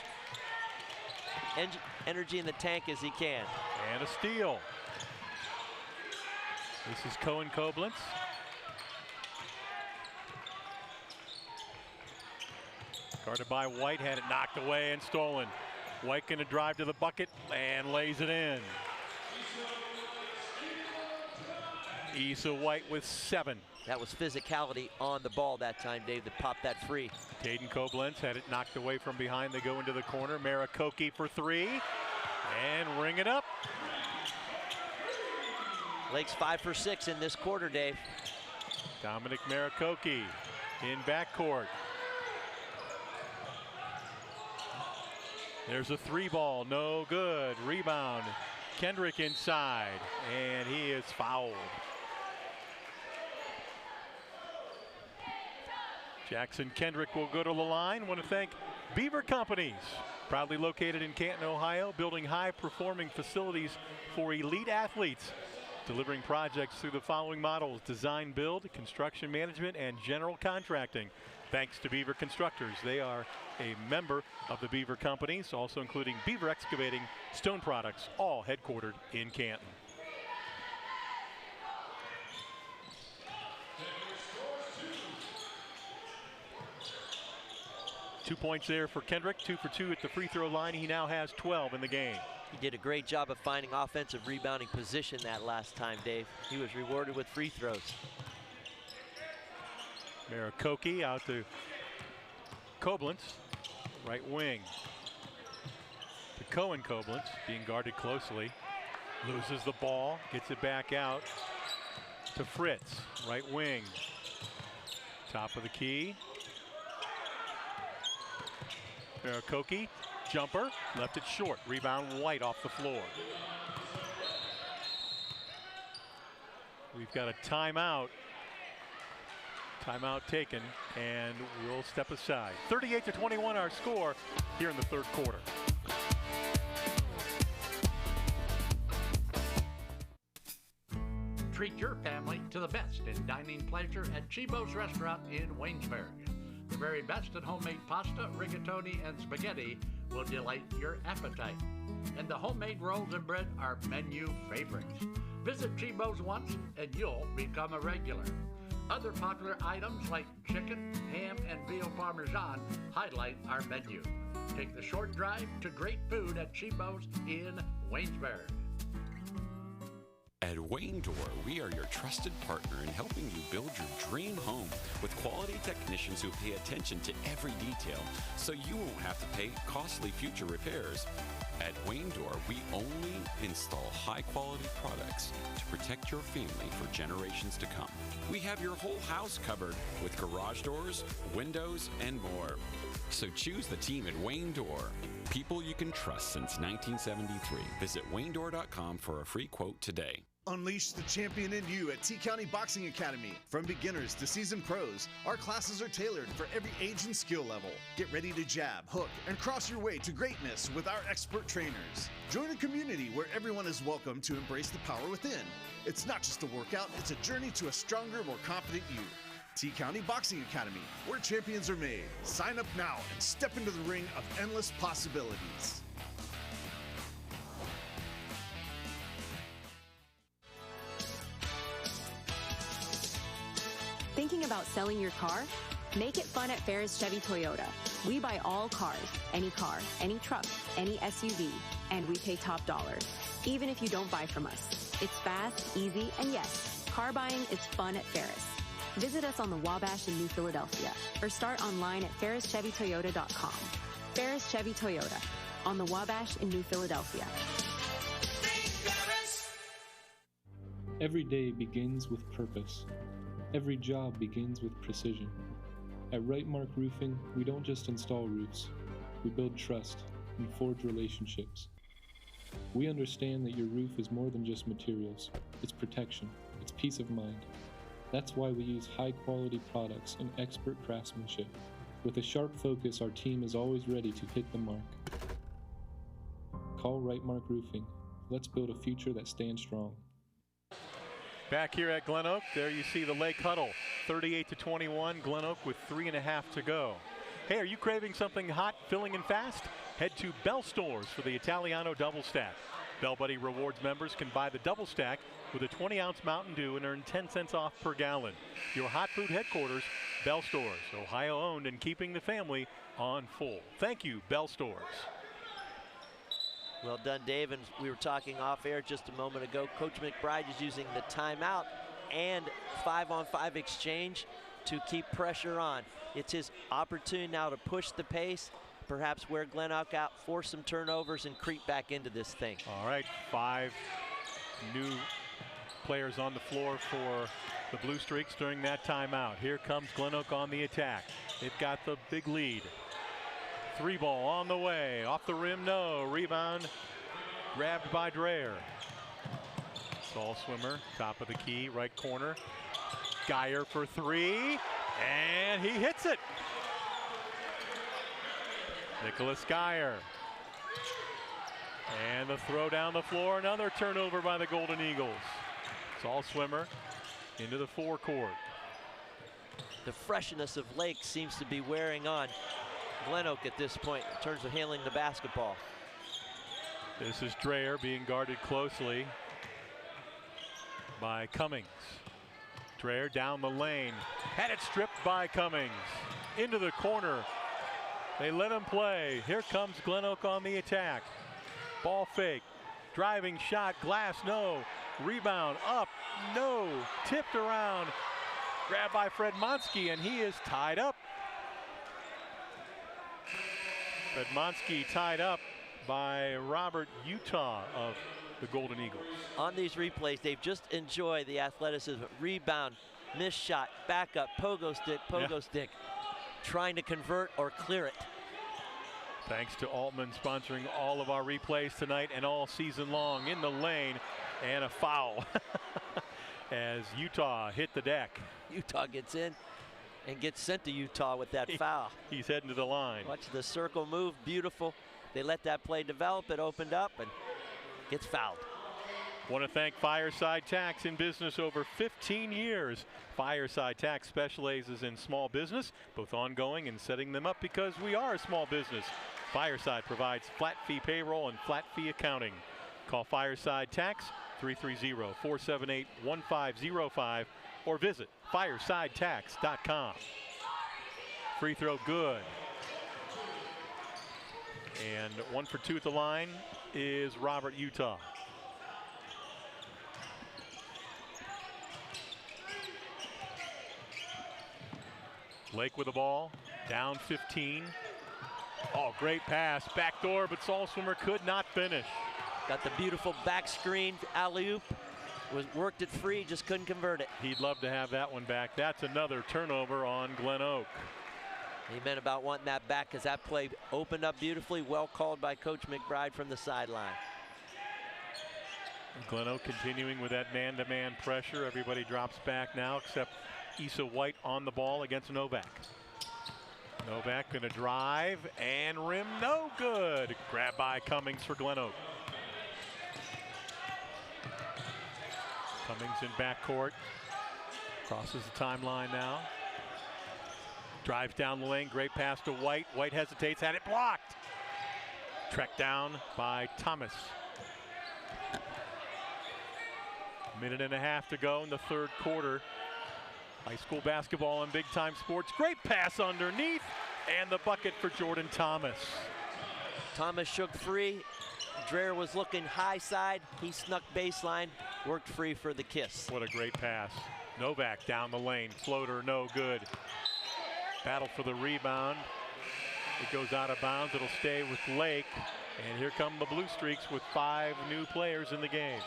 energy in the tank as he can. And a steal. This is Cohen Koblenz. Guarded by White, had it knocked away and stolen. White going to drive to the bucket and lays it in. Issa White with 7. That was physicality on the ball that time, Dave, that popped that free. Caden Koblenz had it knocked away from behind. They go into the corner. Marakoki for 3 and ring it up. Lake's 5 for 6 in this quarter, Dave. Dominic Marakoki in backcourt. There's a 3 ball, no good. Rebound, Kendrick inside, and he is fouled. Jackson Kendrick will go to the line. Want to thank Beaver Companies, proudly located in Canton, Ohio, building high-performing facilities for elite athletes, delivering projects through the following models: design, build, construction management, and general contracting. Thanks to Beaver Constructors. They are a member of the Beaver Companies, also including Beaver Excavating, Stone Products, all headquartered in Canton. Two points there for Kendrick, 2 for 2 at the free throw line. He now has 12 in the game. He did a great job of finding offensive rebounding position that last time, Dave. He was rewarded with free throws. Marakoki out to Koblenz, right wing. To Cohen Koblenz, being guarded closely. Loses the ball, gets it back out to Fritz, right wing. Top of the key. Marakoki, jumper, left it short. Rebound White off the floor. We've got a timeout. Timeout taken, and we'll step aside. 38-21 our score here in the third quarter. Treat your family to the best in dining pleasure at Chibo's Restaurant in Waynesburg. The very best in homemade pasta, rigatoni, and spaghetti will delight your appetite. And the homemade rolls and bread are menu favorites. Visit Chibo's once and you'll become a regular. Other popular items like chicken, ham, and veal parmesan highlight our menu. Take the short drive to great food at Chibo's in Waynesburg. At Wayne Door, we are your trusted partner in helping you build your dream home with quality technicians who pay attention to every detail so you won't have to pay costly future repairs. At Wayne Door, we only install high-quality products to protect your family for generations to come. We have your whole house covered with garage doors, windows, and more. So choose the team at Wayne Door. People you can trust since 1973. Visit WayneDoor.com for a free quote today. Unleash the champion in you at T County Boxing Academy. From beginners to seasoned pros, our classes are tailored for every age and skill level. Get ready to jab, hook, and cross your way to greatness with our expert trainers. Join a community where everyone is welcome to embrace the power within. It's not just a workout, it's a journey to a stronger, more confident you. T County Boxing Academy, where champions are made. Sign up now and step into the ring of endless possibilities. Thinking about selling your car? Make it fun at Ferris Chevy Toyota. We buy all cars, any truck, any SUV, and we pay top dollar, even if you don't buy from us. It's fast, easy, and yes, car buying is fun at Ferris. Visit us on the Wabash in New Philadelphia or start online at ferrischevytoyota.com. Ferris Chevy Toyota on the Wabash in New Philadelphia. Every day begins with purpose. Every job begins with precision. At Rightmark Roofing, we don't just install roofs. We build trust and forge relationships. We understand that your roof is more than just materials. It's protection. It's peace of mind. That's why we use high-quality products and expert craftsmanship. With a sharp focus, our team is always ready to hit the mark. Call Rightmark Roofing. Let's build a future that stands strong. Back here at GlenOak, there you see the Lake huddle. 38-21, GlenOak with 3.5 to go. Hey, are you craving something hot, filling, and fast? Head to Bell Stores for the Italiano Double Stack. Bell Buddy Rewards members can buy the Double Stack with a 20-ounce Mountain Dew and earn 10 cents off per gallon. Your hot food headquarters, Bell Stores, Ohio-owned and keeping the family on full. Thank you, Bell Stores. Well done, Dave, and we were talking off air just a moment ago. Coach McBride is using the timeout and 5-on-5 exchange to keep pressure on. It's his opportunity now to push the pace, perhaps wear GlenOak out, force some turnovers, and creep back into this thing. All right, 5 new players on the floor for the Blue Streaks during that timeout. Here comes GlenOak on the attack. They've got the big lead. 3-ball on the way. Off the rim, no. Rebound grabbed by Dreher. Saul Swimmer, top of the key, right corner. Geyer for 3, and he hits it. Nicholas Geyer. And the throw down the floor, another turnover by the Golden Eagles. Saul Swimmer into the forecourt. The freshness of Lake seems to be wearing on GlenOak at this point in terms of handling the basketball. This is Dreher being guarded closely by Cummings. Dreher down the lane, had it stripped by Cummings. Into the corner. They let him play. Here comes GlenOak on the attack. Ball fake, driving shot, glass, no. Rebound, up, no. Tipped around, grabbed by Fred Monsky, and he is tied up. Fred Monsky tied up by Robert Utah of the Golden Eagles. On these replays, they've just enjoyed the athleticism. Rebound, missed shot, back up, pogo stick, trying to convert or clear it. Thanks to Altman sponsoring all of our replays tonight and all season long. In the lane, and a foul as Utah hit the deck. Utah gets in and gets sent to Utah with that foul. He's heading to the line. Watch the circle move, beautiful. They let that play develop, it opened up, and gets fouled. Want to thank Fireside Tax, in business over 15 years. Fireside Tax specializes in small business, both ongoing and setting them up because we are a small business. Fireside provides flat fee payroll and flat fee accounting. Call Fireside Tax 330-478-1505 or visit firesidetax.com. Free throw good. And 1 for 2 at the line is Robert Utah. Lake with the ball, down 15. Oh, great pass, backdoor, but Saul Swimmer could not finish. Got the beautiful back screen alley-oop. Worked it free, just couldn't convert it. He'd love to have that one back. That's another turnover on GlenOak. He meant about wanting that back because that play opened up beautifully, well called by Coach McBride from the sideline. GlenOak continuing with that man-to-man pressure. Everybody drops back now except Issa White on the ball against Novak. Novak gonna drive and rim, no good. Grab by Cummings for GlenOak. Cummings in backcourt, crosses the timeline now. Drives down the lane, great pass to White. White hesitates, had it blocked. Tracked down by Thomas. Minute and a half to go in the third quarter. High school basketball and big time sports. Great pass underneath, and the bucket for Jordan Thomas. Thomas shook free. Dreher was looking high side. He snuck baseline, worked free for the kiss. What a great pass. Novak down the lane, floater, no good. Battle for the rebound. It goes out of bounds. It'll stay with Lake. And here come the Blue Streaks with 5 new players in the game.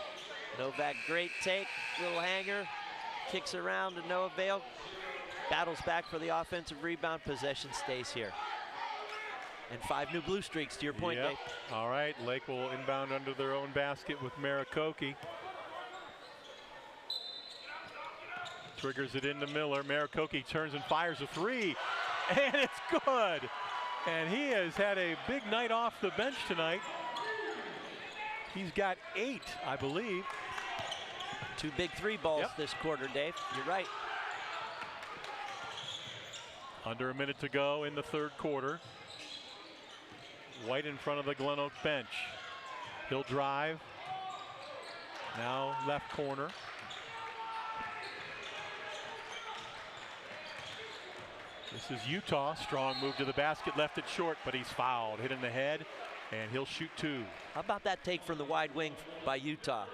Novak, great take, little hanger, kicks around to no avail. Battles back for the offensive rebound. Possession stays here. And 5 new Blue Streaks, to your point, Dave. All right, Lake will inbound under their own basket with Maricoki. Triggers it into Miller. Maricoki turns and fires a 3, and it's good. And he has had a big night off the bench tonight. He's got 8, I believe. 2 big 3 balls this quarter, Dave. You're right. Under a minute to go in the third quarter. White in front of the GlenOak bench. He'll drive. Now left corner. This is Utah. Strong move to the basket. Left it short, but he's fouled. Hit in the head, and he'll shoot 2. How about that take from the wide wing by Utah?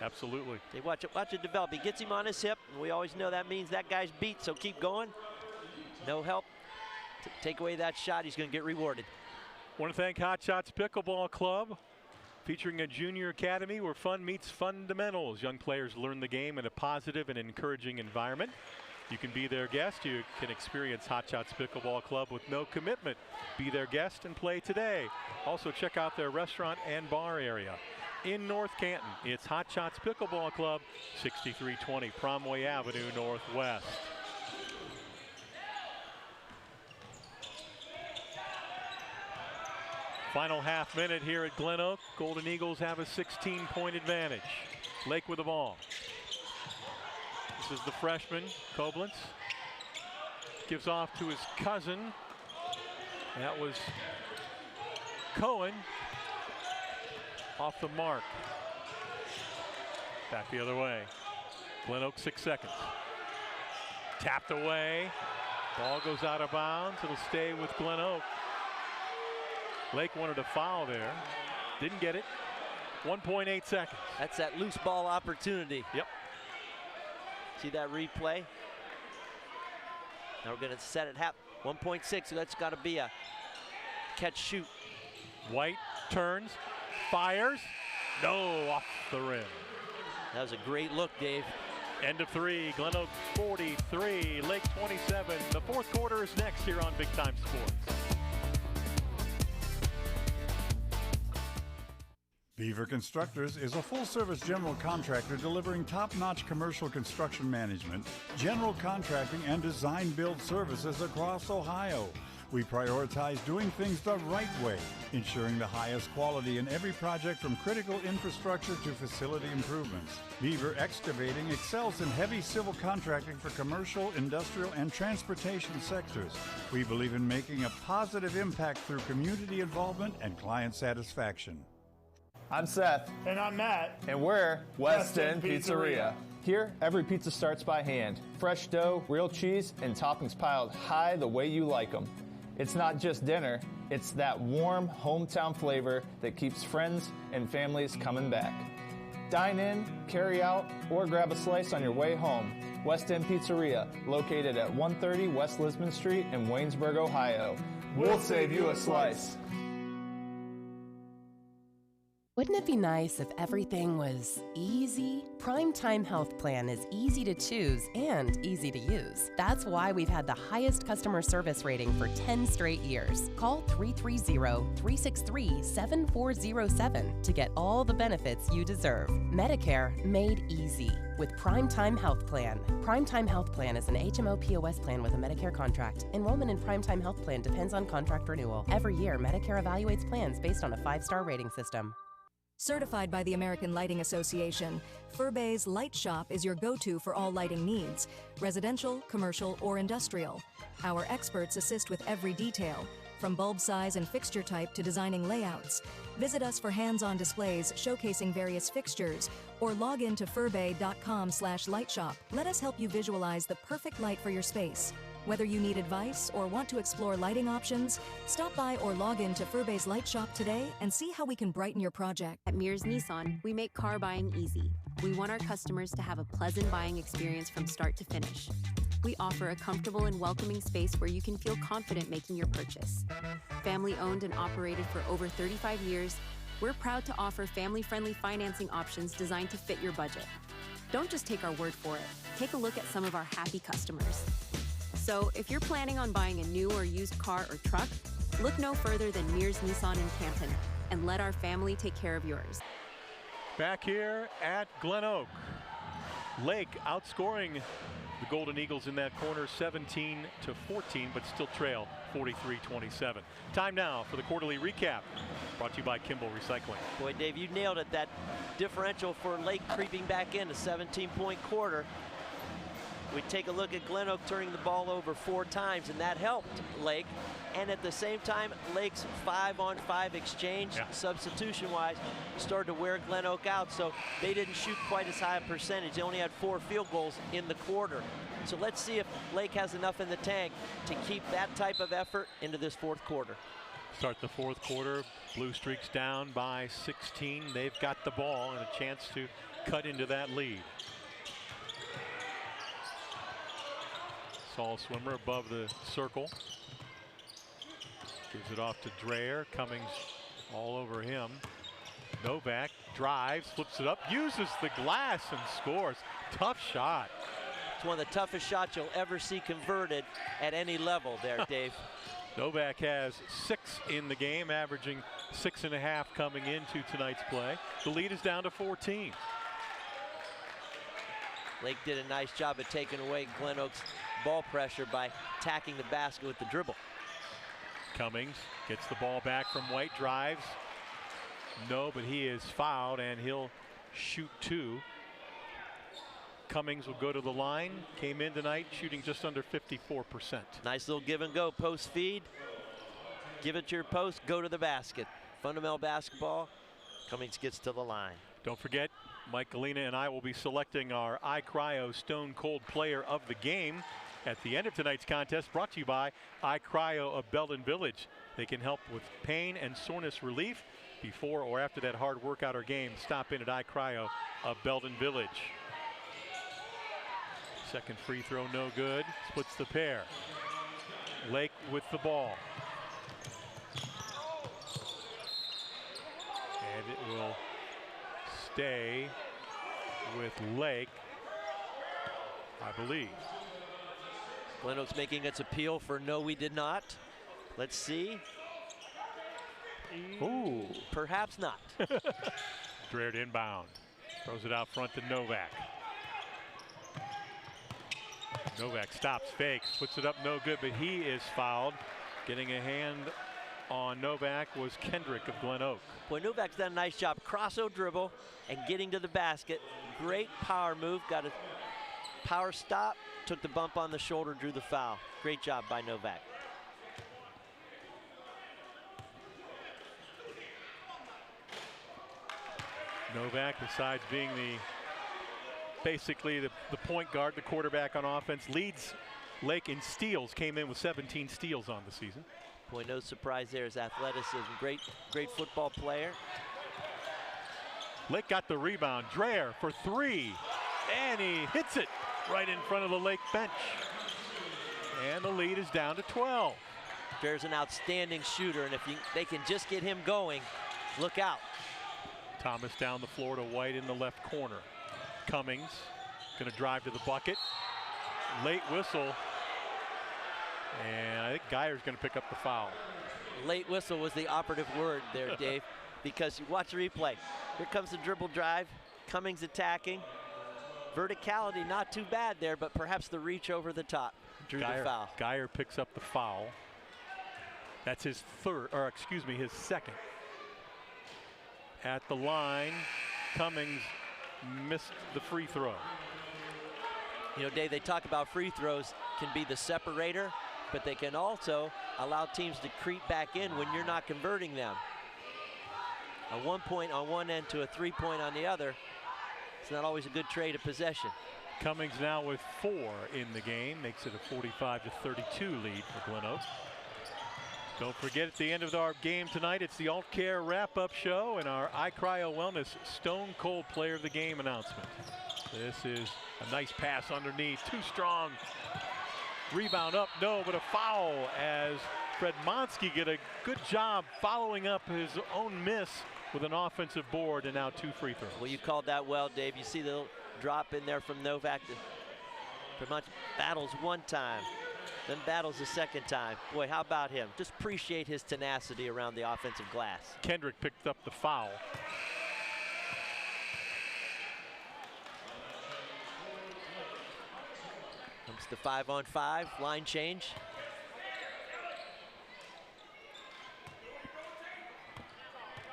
Absolutely. They watch it develop. He gets him on his hip, and we always know that means that guy's beat, so keep going. No help. Take away that shot, he's going to get rewarded. Want to thank Hot Shots Pickleball Club, featuring a junior academy where fun meets fundamentals. Young players learn the game in a positive and encouraging environment. You can be their guest. You can experience Hot Shots Pickleball Club with no commitment. Be their guest and play today. Also check out their restaurant and bar area. In North Canton, it's Hot Shots Pickleball Club, 6320 Promway Avenue Northwest. Final half minute here at GlenOak. Golden Eagles have a 16-point advantage. Lake with the ball. This is the freshman, Koblenz. Gives off to his cousin. That was Cohen. Off the mark. Back the other way. GlenOak 6 seconds. Tapped away. Ball goes out of bounds. It'll stay with GlenOak. Lake wanted a foul there. Didn't get it. 1.8 seconds. That's that loose ball opportunity. Yep. See that replay? Now we're going to set it 1.6. So that's got to be a catch shoot. White turns, fires. No, off the rim. That was a great look, Dave. End of 3. GlenOak 43, Lake 27. The fourth quarter is next here on Big Time Sports. Beaver Constructors is a full-service general contractor delivering top-notch commercial construction management, general contracting, and design-build services across Ohio. We prioritize doing things the right way, ensuring the highest quality in every project from critical infrastructure to facility improvements. Beaver Excavating excels in heavy civil contracting for commercial, industrial, and transportation sectors. We believe in making a positive impact through community involvement and client satisfaction. I'm Seth. And I'm Matt. And we're West End Pizzeria. Here, every pizza starts by hand. Fresh dough, real cheese, and toppings piled high the way you like them. It's not just dinner, it's that warm hometown flavor that keeps friends and families coming back. Dine in, carry out, or grab a slice on your way home. West End Pizzeria, located at 130 West Lisbon Street in Waynesburg, Ohio. We'll save you a slice. Wouldn't it be nice if everything was easy? Primetime Health Plan is easy to choose and easy to use. That's why we've had the highest customer service rating for 10 straight years. Call 330-363-7407 to get all the benefits you deserve. Medicare made easy with Primetime Health Plan. Primetime Health Plan is an HMO POS plan with a Medicare contract. Enrollment in Primetime Health Plan depends on contract renewal. Every year, Medicare evaluates plans based on a 5-star rating system. Certified by the American Lighting Association, Furbay's Light Shop is your go-to for all lighting needs, residential, commercial, or industrial. Our experts assist with every detail, from bulb size and fixture type to designing layouts. Visit us for hands-on displays showcasing various fixtures, or log in to furbay.com/lightshop. Let us help you visualize the perfect light for your space. Whether you need advice or want to explore lighting options, stop by or log in to Furbay's Light Shop today and see how we can brighten your project. At Mears Nissan, we make car buying easy. We want our customers to have a pleasant buying experience from start to finish. We offer a comfortable and welcoming space where you can feel confident making your purchase. Family owned and operated for over 35 years, we're proud to offer family-friendly financing options designed to fit your budget. Don't just take our word for it. Take a look at some of our happy customers. So if you're planning on buying a new or used car or truck, look no further than Mears Nissan in Canton and let our family take care of yours. Back here at GlenOak. Lake outscoring the Golden Eagles in that corner 17-14, but still trail 43-27. Time now for the quarterly recap, brought to you by Kimball Recycling. Boy, Dave, you nailed it. That differential for Lake creeping back in, a 17-point quarter. We take a look at GlenOak turning the ball over 4 times, and that helped Lake. And at the same time, Lake's 5-on-5 exchange, substitution-wise, started to wear GlenOak out, so they didn't shoot quite as high a percentage. They only had 4 field goals in the quarter. So let's see if Lake has enough in the tank to keep that type of effort into this fourth quarter. Start the fourth quarter. Blue Streaks down by 16. They've got the ball and a chance to cut into that lead. Saul Swimmer above the circle. Gives it off to Dreher. Cummings all over him. Novak drives, flips it up, uses the glass and scores. Tough shot. It's one of the toughest shots you'll ever see converted at any level there, Dave. Novak has 6 in the game, averaging 6.5 coming into tonight's play. The lead is down to 14. Lake did a nice job of taking away GlenOak's ball pressure by attacking the basket with the dribble. Cummings gets the ball back from White, drives. No, but he is fouled and he'll shoot 2. Cummings will go to the line. Came in tonight shooting just under 54%. Nice little give and go post feed. Give it to your post, go to the basket. Fundamental basketball. Cummings gets to the line. Don't forget, Mike Galena and I will be selecting our iCryo Stone Cold Player of the Game at the end of tonight's contest, brought to you by iCryo of Belden Village. They can help with pain and soreness relief before or after that hard workout or game. Stop in at iCryo of Belden Village. Second free throw no good. Splits the pair. Lake with the ball. And it will stay with Lake, I believe. GlenOak's making its appeal for no, we did not. Let's see. Ooh. Perhaps not. Dreher inbound. Throws it out front to Novak. Novak stops, fakes, puts it up, no good, but he is fouled. Getting a hand on Novak was Kendrick of GlenOak. Boy, Novak's done a nice job. Crosso dribble and getting to the basket. Great power move. Got a power stop. Took the bump on the shoulder, drew the foul. Great job by Novak. Novak, besides being basically the point guard, the quarterback on offense, leads Lake in steals. Came in with 17 steals on the season. Boy, no surprise there. His athleticism. Great football player. Lake got the rebound. Dreher for 3, and he hits it right in front of the Lake bench. And the lead is down to 12. Dreher's an outstanding shooter, and if they can just get him going, look out. Thomas down the floor to White in the left corner. Cummings going to drive to the bucket. Late whistle. And I think Geyer's going to pick up the foul. Late whistle was the operative word there, Dave, because you watch the replay. Here comes the dribble drive. Cummings attacking. Verticality not too bad there, but perhaps the reach over the top drew the foul. Geyer picks up the foul. That's his his second. At the line, Cummings missed the free throw. You know, Dave, they talk about free throws can be the separator, but they can also allow teams to creep back in when you're not converting them. A 1 point on one end to a 3 point on the other. It's not always a good trade of possession. Cummings now with 4 in the game, makes it a 45-32 lead for GlenOak. Don't forget, at the end of our game tonight, it's the Alt Care wrap-up show and our iCryo Wellness Stone Cold Player of the Game announcement. This is a nice pass underneath, too strong. Rebound up, no, but a foul as Fred Monsky get a good job following up his own miss with an offensive board, and now 2 free throws. Well, you called that well, Dave. You see the drop in there from Novak. Pretty much battles one time, then battles the second time. Boy, how about him? Just appreciate his tenacity around the offensive glass. Kendrick picked up the foul. Comes the 5-on-5 line change.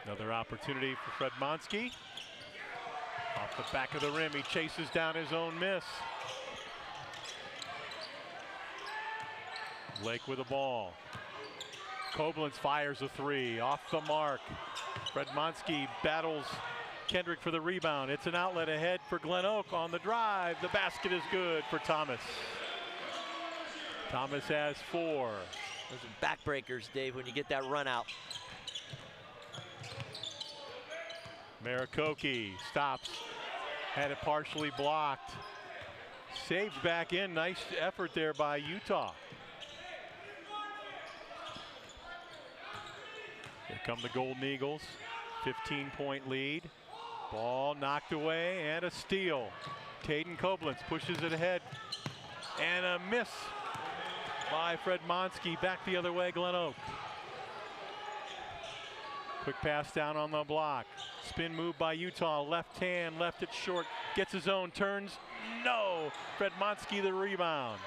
Another opportunity for Fred Monsky. Off the back of the rim, he chases down his own miss. Lake with the ball. Koblenz fires a 3, off the mark. Fred Monsky battles Kendrick for the rebound. It's an outlet ahead for GlenOak on the drive. The basket is good for Thomas. Thomas has 4. Those are backbreakers, Dave, when you get that run out. Marikoki stops, had it partially blocked. Saves back in, nice effort there by Utah. Here come the Golden Eagles, 15-point lead. Ball knocked away and a steal. Caden Koblenz pushes it ahead and a miss by Fred Monsky. Back the other way, GlenOak. Quick pass down on the block. Spin move by Utah. Left hand, left it short. Gets his own, turns. No! Fred Monsky the rebound.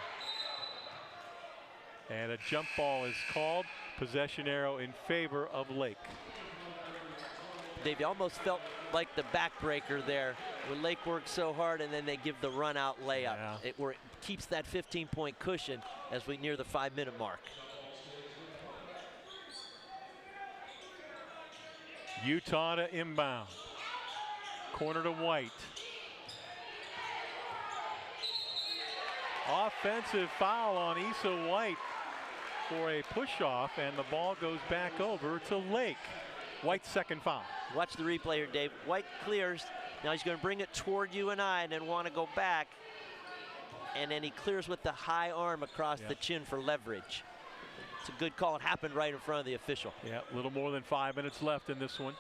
And a jump ball is called. Possession arrow in favor of Lake. Dave, you almost felt like the backbreaker there when Lake worked so hard and then they give the run out layup. Yeah. It keeps that 15-point cushion as we near the 5-minute mark. Utah to inbound. Corner to White. Offensive foul on Issa White for a push-off, and the ball goes back over to Lake. White's second foul. Watch the replay here, Dave. White clears. Now he's going to bring it toward you and I and then want to go back. And then he clears with the high arm across the chin for leverage. It's a good call. It happened right in front of the official. Yeah, a little more than 5 minutes left in this one.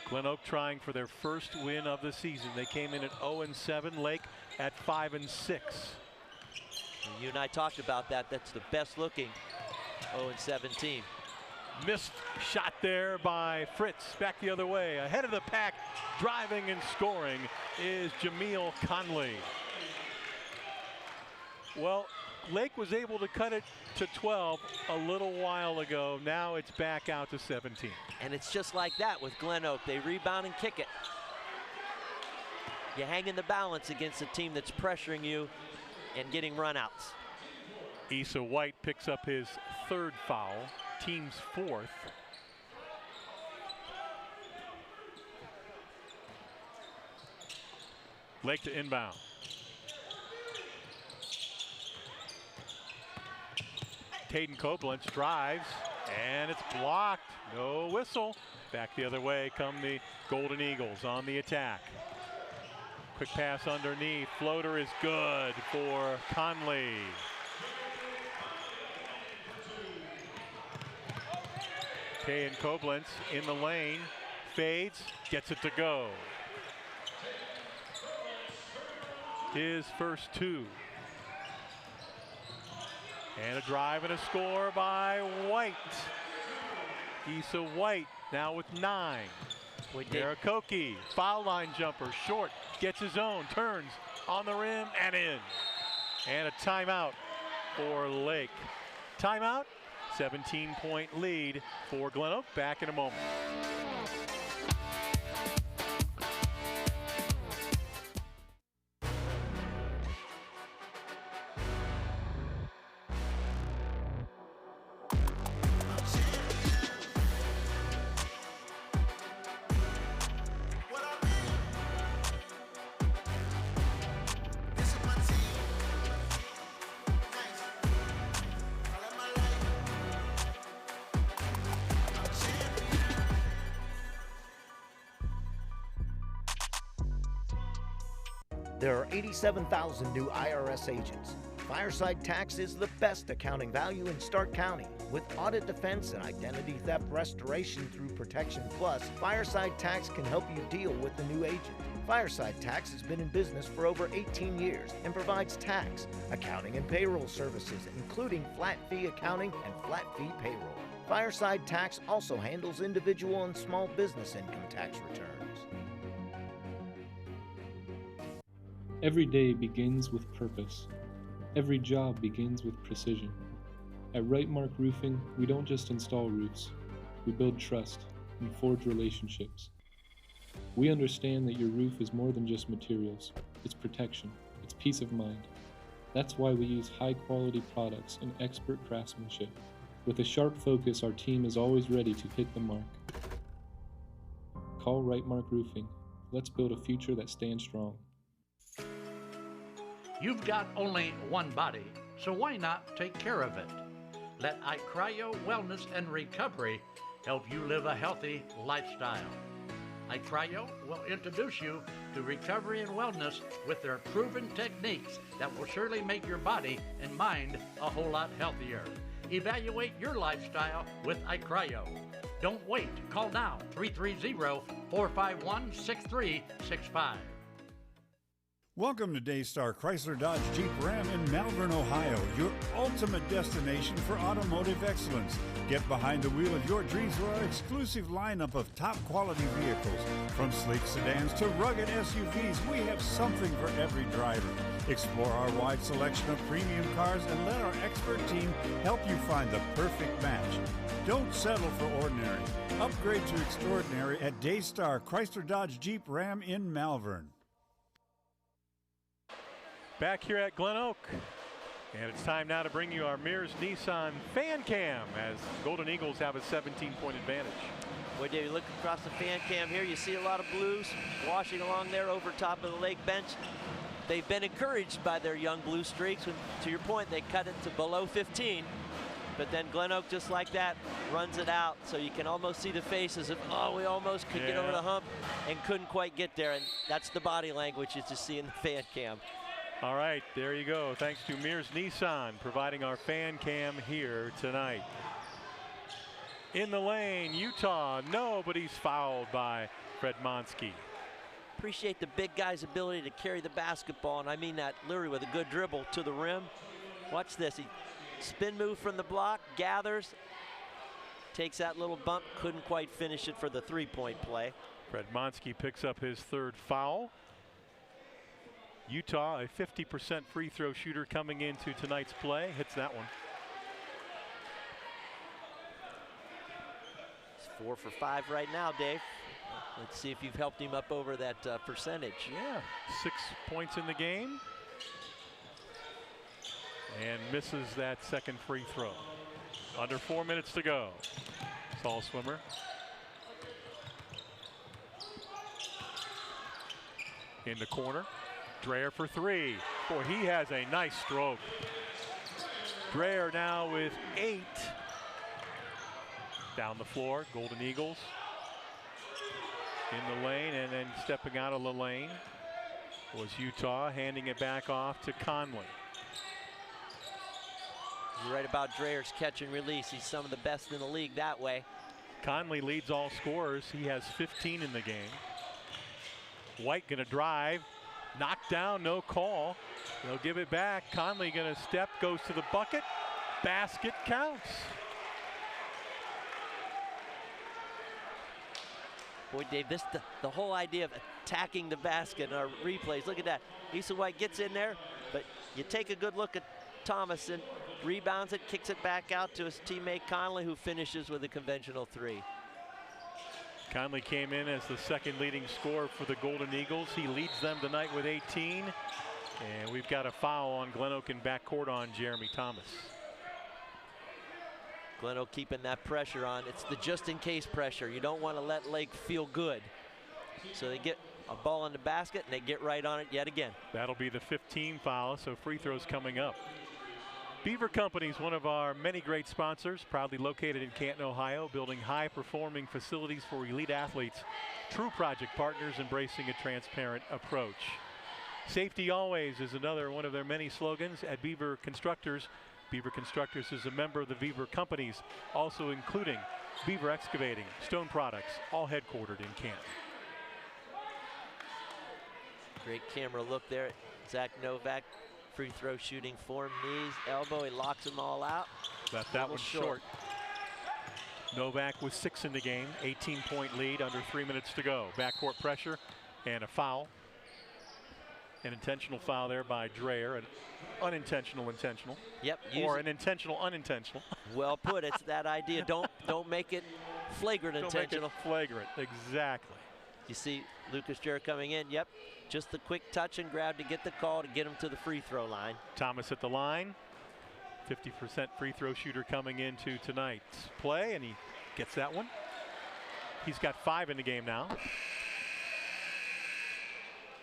GlenOak trying for their first win of the season. They came in at 0-7. Lake at 5-6. You and I talked about that. That's the best looking 0-7 team. Missed shot there by Fritz. Back the other way. Ahead of the pack, driving and scoring is Jameel Conley. Well, Lake was able to cut it to 12 a little while ago. Now it's back out to 17. And it's just like that with GlenOak. They rebound and kick it. You hang in the balance against a team that's pressuring you and getting runouts. Issa White picks up his third foul, team's fourth. Lake to inbound. Caden Koblenz drives, and it's blocked. No whistle. Back the other way come the Golden Eagles on the attack. Quick pass underneath. Floater is good for Conley. Caden Koblenz in the lane. Fades, gets it to go. His first two. And a drive and a score by White. Issa White now with 9. Marikoki, foul line jumper, short, gets his own, turns on the rim and in. And a timeout for Lake. Timeout, 17-point lead for GlenOak. Back in a moment. There are 87,000 new IRS agents. Fireside Tax is the best accounting value in Stark County. With audit defense and identity theft restoration through Protection Plus, Fireside Tax can help you deal with the new agent. Fireside Tax has been in business for over 18 years and provides tax, accounting, and payroll services, including flat fee accounting and flat fee payroll. Fireside Tax also handles individual and small business income tax returns. Every day begins with purpose. Every job begins with precision. At Right Mark Roofing, we don't just install roofs. We build trust and forge relationships. We understand that your roof is more than just materials. It's protection. It's peace of mind. That's why we use high-quality products and expert craftsmanship. With a sharp focus, our team is always ready to hit the mark. Call Right Mark Roofing. Let's build a future that stands strong. You've got only one body, so why not take care of it? Let iCryo Wellness and Recovery help you live a healthy lifestyle. iCryo will introduce you to recovery and wellness with their proven techniques that will surely make your body and mind a whole lot healthier. Evaluate your lifestyle with iCryo. Don't wait. Call now, 330-451-6365. Welcome to Daystar Chrysler Dodge Jeep Ram in Malvern, Ohio, your ultimate destination for automotive excellence. Get behind the wheel of your dreams with our exclusive lineup of top quality vehicles. From sleek sedans to rugged SUVs, we have something for every driver. Explore our wide selection of premium cars and let our expert team help you find the perfect match. Don't settle for ordinary. Upgrade to extraordinary at Daystar Chrysler Dodge Jeep Ram in Malvern. Back here at GlenOak, and it's time now to bring you our Mears Nissan fan cam as Golden Eagles have a 17-point advantage. Boy, Dave, you look across the fan cam here, you see a lot of blues washing along there over top of the lake bench. They've been encouraged by their young blue streaks. When, to your point, they cut it to below 15. But then GlenOak, just like that, runs it out. So you can almost see the faces of, oh, we almost could get over the hump and couldn't quite get there. And that's the body language you just see in the fan cam. All right, there you go. Thanks to Mears Nissan providing our fan cam here tonight. In the lane, Utah, no, but he's fouled by Fred Monsky. Appreciate the big guy's ability to carry the basketball, and I mean that literally with a good dribble to the rim. Watch this, he spin move from the block, gathers, takes that little bump, couldn't quite finish it for the three-point play. Fred Monsky picks up his third foul. Utah, a 50% free throw shooter coming into tonight's play, hits that one. It's 4 for 5 right now, Dave. Let's see if you've helped him up over that percentage. Yeah, 6 points in the game. And misses that second free throw. Under 4 minutes to go. Tall swimmer. In the corner. Dreher for three. Boy, he has a nice stroke. Dreher now with 8. Down the floor, Golden Eagles. In the lane, and then stepping out of the lane was Utah, handing it back off to Conley. You're right about Dreher's catch and release. He's some of the best in the league that way. Conley leads all scorers. He has 15 in the game. White gonna drive. Knocked down, no call. They'll give it back. Conley gonna step, goes to the bucket. Basket counts. Boy, Dave, this the whole idea of attacking the basket in our replays. Look at that. Issa White gets in there, but you take a good look at Thomas and rebounds it, kicks it back out to his teammate Conley, who finishes with a conventional three. Conley came in as the second leading scorer for the Golden Eagles. He leads them tonight with 18. And we've got a foul on GlenOak in backcourt on Jeremy Thomas. GlenOak keeping that pressure on. It's the just-in-case pressure. You don't want to let Lake feel good. So they get a ball in the basket, and they get right on it yet again. That'll be the 15 foul, so free throws coming up. Beaver Company is one of our many great sponsors, proudly located in Canton, Ohio, building high-performing facilities for elite athletes. True project partners embracing a transparent approach. Safety always is another one of their many slogans at Beaver Constructors. Beaver Constructors is a member of the Beaver Companies, also including Beaver Excavating, Stone Products, all headquartered in Canton. Great camera look there. Zach Novak. Free throw shooting form, knees, elbow, he locks them all out. Left that one short. Novak with 6 in the game, 18-point lead, under 3 minutes to go. Backcourt pressure and a foul. An intentional foul there by Dreher, an unintentional intentional. Yep. Or an intentional unintentional. Well put, it's that idea. Don't make it flagrant intentional. Don't make it flagrant, exactly. You see Lucas Dreher coming in, yep. Just the quick touch and grab to get the call to get him to the free throw line. Thomas at the line. 50% free throw shooter coming into tonight's play, and he gets that one. He's got 5 in the game now.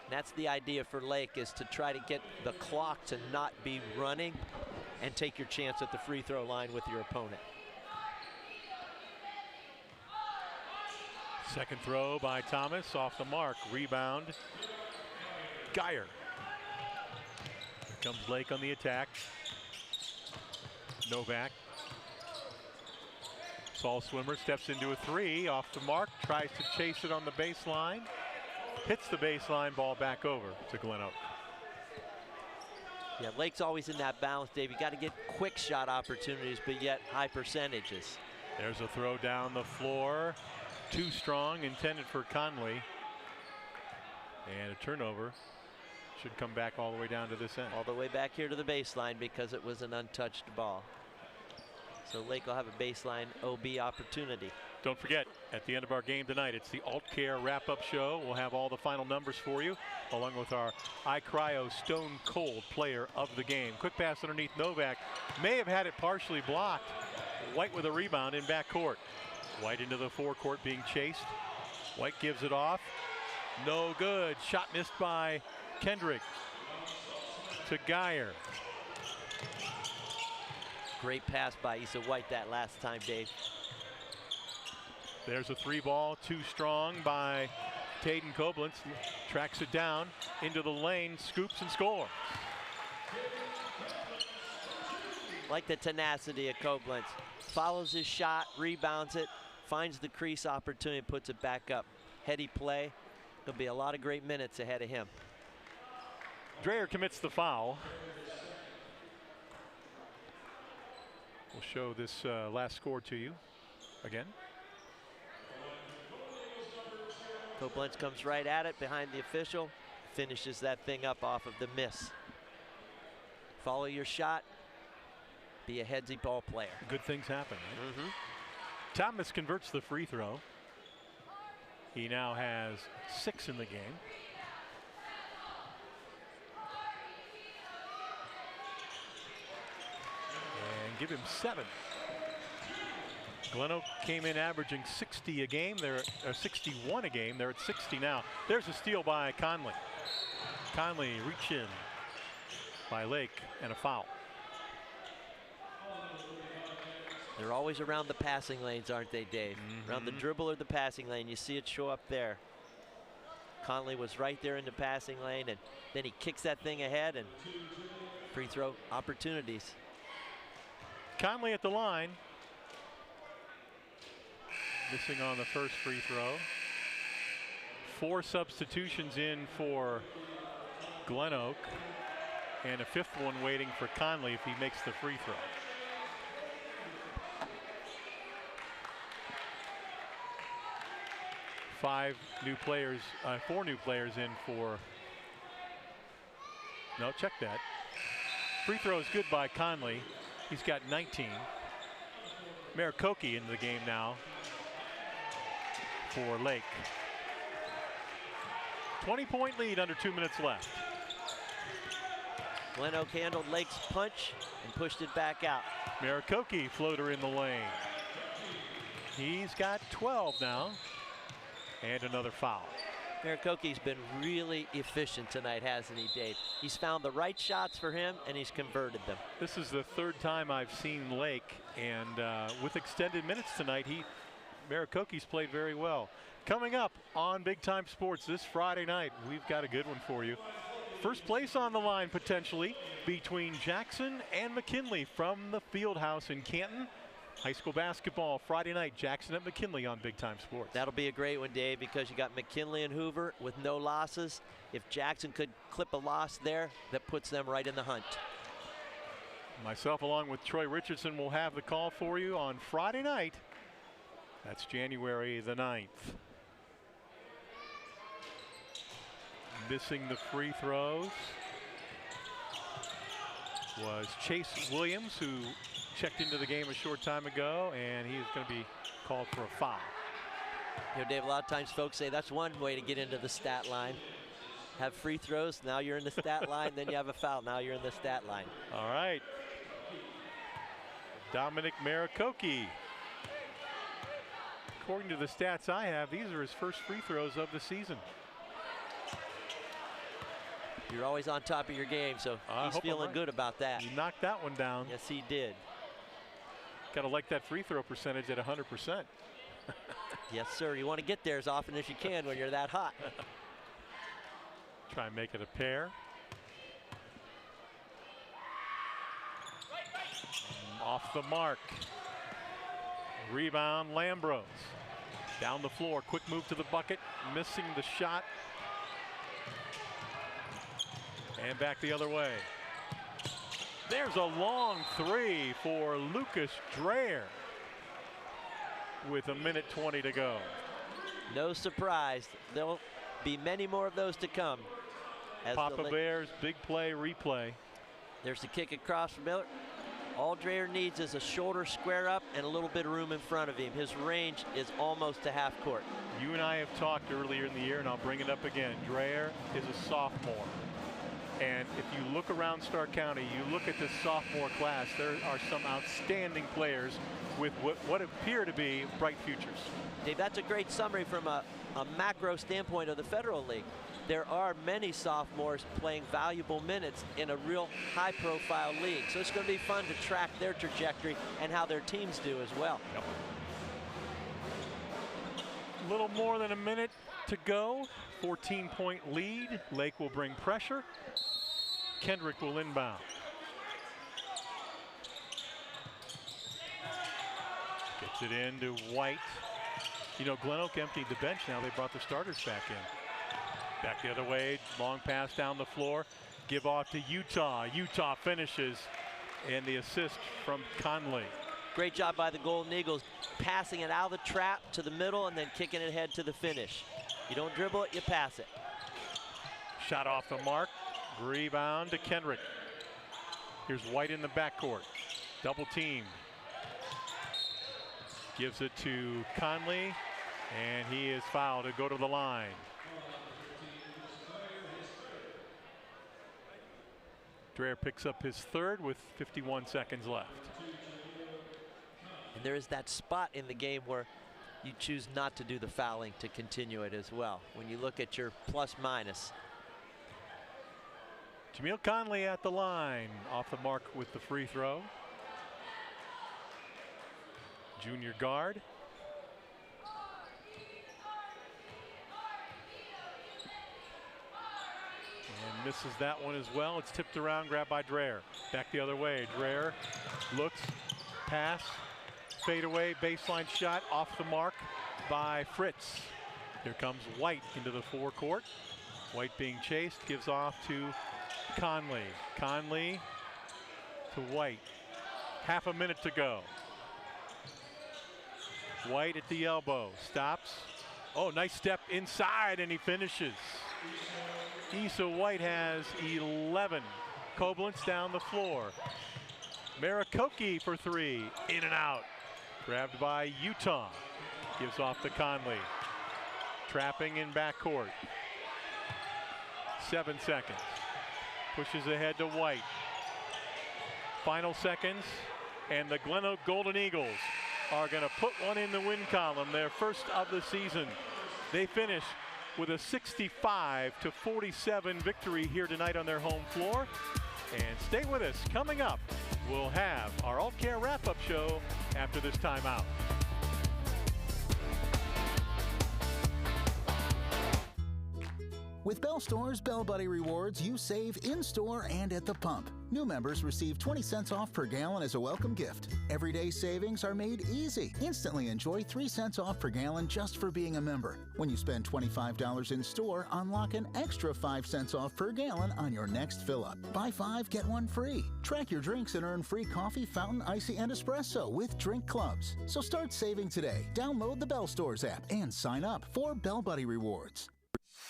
That's the idea for Lake, is to try to get the clock to not be running. and take your chance at the free throw line with your opponent. Second throw by Thomas, off the mark. Rebound, Geyer. Here comes Lake on the attack. Novak. Saul Swimmer steps into a three, off the mark, tries to chase it on the baseline. Hits the baseline, ball back over to GlenOak. Yeah, Lake's always in that balance, Dave. You got to get quick shot opportunities, but yet high percentages. There's a throw down the floor. Too strong, intended for Conley. And a turnover. Should come back all the way down to this end. All the way back here to the baseline because it was an untouched ball. So Lake will have a baseline OB opportunity. Don't forget, at the end of our game tonight, it's the Alt Care wrap-up show. We'll have all the final numbers for you, along with our iCryo Stone Cold player of the game. Quick pass underneath Novak. May have had it partially blocked. White with a rebound in backcourt. White into the forecourt being chased. White gives it off. No good. Shot missed by Kendrick. To Geyer. Great pass by Issa White that last time, Dave. There's a three ball, too strong by Taden Koblenz. Tracks it down into the lane, scoops and scores. Like the tenacity of Koblenz. Follows his shot, rebounds it, finds the crease opportunity, puts it back up. Heady play. There'll be a lot of great minutes ahead of him. Dreyer commits the foul. We'll show this last score to you again. Koblenz comes right at it behind the official, finishes that thing up off of the miss. Follow your shot, be a headsy ball player. Good things happen, right? Thomas converts the free throw. He now has 6 in the game. And give him 7. GlenOak came in averaging 60 a game. They're 61 a game. They're at 60 now. There's a steal by Conley. Conley reach in by Lake and a foul. They're always around the passing lanes, aren't they, Dave? Around the dribble or the passing lane. You see it show up there. Conley was right there in the passing lane, and then he kicks that thing ahead, and free throw opportunities. Conley at the line. Missing on the first free throw. 4 substitutions in for GlenOak, and a 5th one waiting for Conley if he makes the free throw. Four new players in for. No, check that. Free throw is good by Conley. He's got 19. Marikoki in the game now for Lake. 20-point lead, under 2 minutes left. GlenOak handled Lake's punch and pushed it back out. Marikoki floater in the lane. He's got 12 now. And another foul. Marikoki's been really efficient tonight, hasn't he, Dave? He's found the right shots for him, and he's converted them. This is the 3rd time I've seen Lake, and with extended minutes tonight, Marikoki's played very well. Coming up on Big Time Sports this Friday night, we've got a good one for you. First place on the line, potentially, between Jackson and McKinley from the Fieldhouse in Canton. High school basketball Friday night, Jackson at McKinley on Big Time Sports. That'll be a great one, Dave, because you got McKinley and Hoover with no losses. If Jackson could clip a loss there, that puts them right in the hunt. Myself, along with Troy Richardson, will have the call for you on Friday night. That's January the 9th. Missing the free throws was Chase Williams, who checked into the game a short time ago, and he is going to be called for a foul. You know, Dave, a lot of times folks say that's one way to get into the stat line. Have free throws, now you're in the stat line, then you have a foul, now you're in the stat line. All right. Dominic Marikoki. According to the stats I have, these are his first free throws of the season. You're always on top of your game, so he's feeling good about that. He knocked that one down. Yes, he did. Got to like that free throw percentage at 100%. Yes, sir. You want to get there as often as you can when you're that hot. Try and make it a pair. Off the mark. Rebound, Lambros. Down the floor, quick move to the bucket, missing the shot. And back the other way. There's a long three for Lucas Dreher with 1:20 to go. No surprise. There'll be many more of those to come. As Papa Bears, big play, replay. There's the kick across from Miller. All Dreher needs is a shoulder square up and a little bit of room in front of him. His range is almost to half court. You and I have talked earlier in the year, and I'll bring it up again. Dreher is a sophomore. And if you look around Stark County, you look at this sophomore class, there are some outstanding players with what appear to be bright futures. Dave, that's a great summary from a macro standpoint of the Federal League. There are many sophomores playing valuable minutes in a real high-profile league. So it's going to be fun to track their trajectory and how their teams do as well. Yep. A little more than a minute to go. 14-point lead. Lake will bring pressure. Kendrick will inbound. Gets it into White. You know, GlenOak emptied the bench now. They brought the starters back in. Back the other way, long pass down the floor. Give off to Utah. Utah finishes, and the assist from Conley. Great job by the Golden Eagles, passing it out of the trap to the middle and then kicking it ahead to the finish. You don't dribble it, you pass it. Shot off the mark. Rebound to Kendrick. Here's White in the backcourt. Double team. Gives it to Conley, and he is fouled to go to the line. Dreher picks up his third with 51 seconds left. And there is that spot in the game where you choose not to do the fouling to continue it as well. When you look at your plus minus. Jameel Conley at the line, off the mark with the free throw. Junior guard. And misses that one as well. It's tipped around, grabbed by Dreher. Back the other way. Dreher looks, pass, fade away, baseline shot off the mark by Fritz. Here comes White into the forecourt. White being chased, gives off to Conley. Conley to White. Half a minute to go. White at the elbow, stops. Oh, nice step inside, and he finishes. Issa White has 11. Koblenz down the floor. Marikoki for three, in and out. Grabbed by Utah. Gives off to Conley. Trapping in backcourt. 7 seconds. Pushes ahead to White. Final seconds, and the GlenOak Golden Eagles are going to put one in the win column, their first of the season. They finish with a 65-47 victory here tonight on their home floor. And stay with us. Coming up, we'll have our Alt Care wrap-up show after this timeout. With Bell Store's Bell Buddy Rewards, you save in-store and at the pump. New members receive 20 cents off per gallon as a welcome gift. Everyday savings are made easy. Instantly enjoy 3 cents off per gallon just for being a member. When you spend $25 in store, unlock an extra 5 cents off per gallon on your next fill-up. Buy 5, get 1 free. Track your drinks and earn free coffee, fountain, icy, and espresso with drink clubs. So start saving today. Download the Bell Stores app and sign up for Bell Buddy Rewards.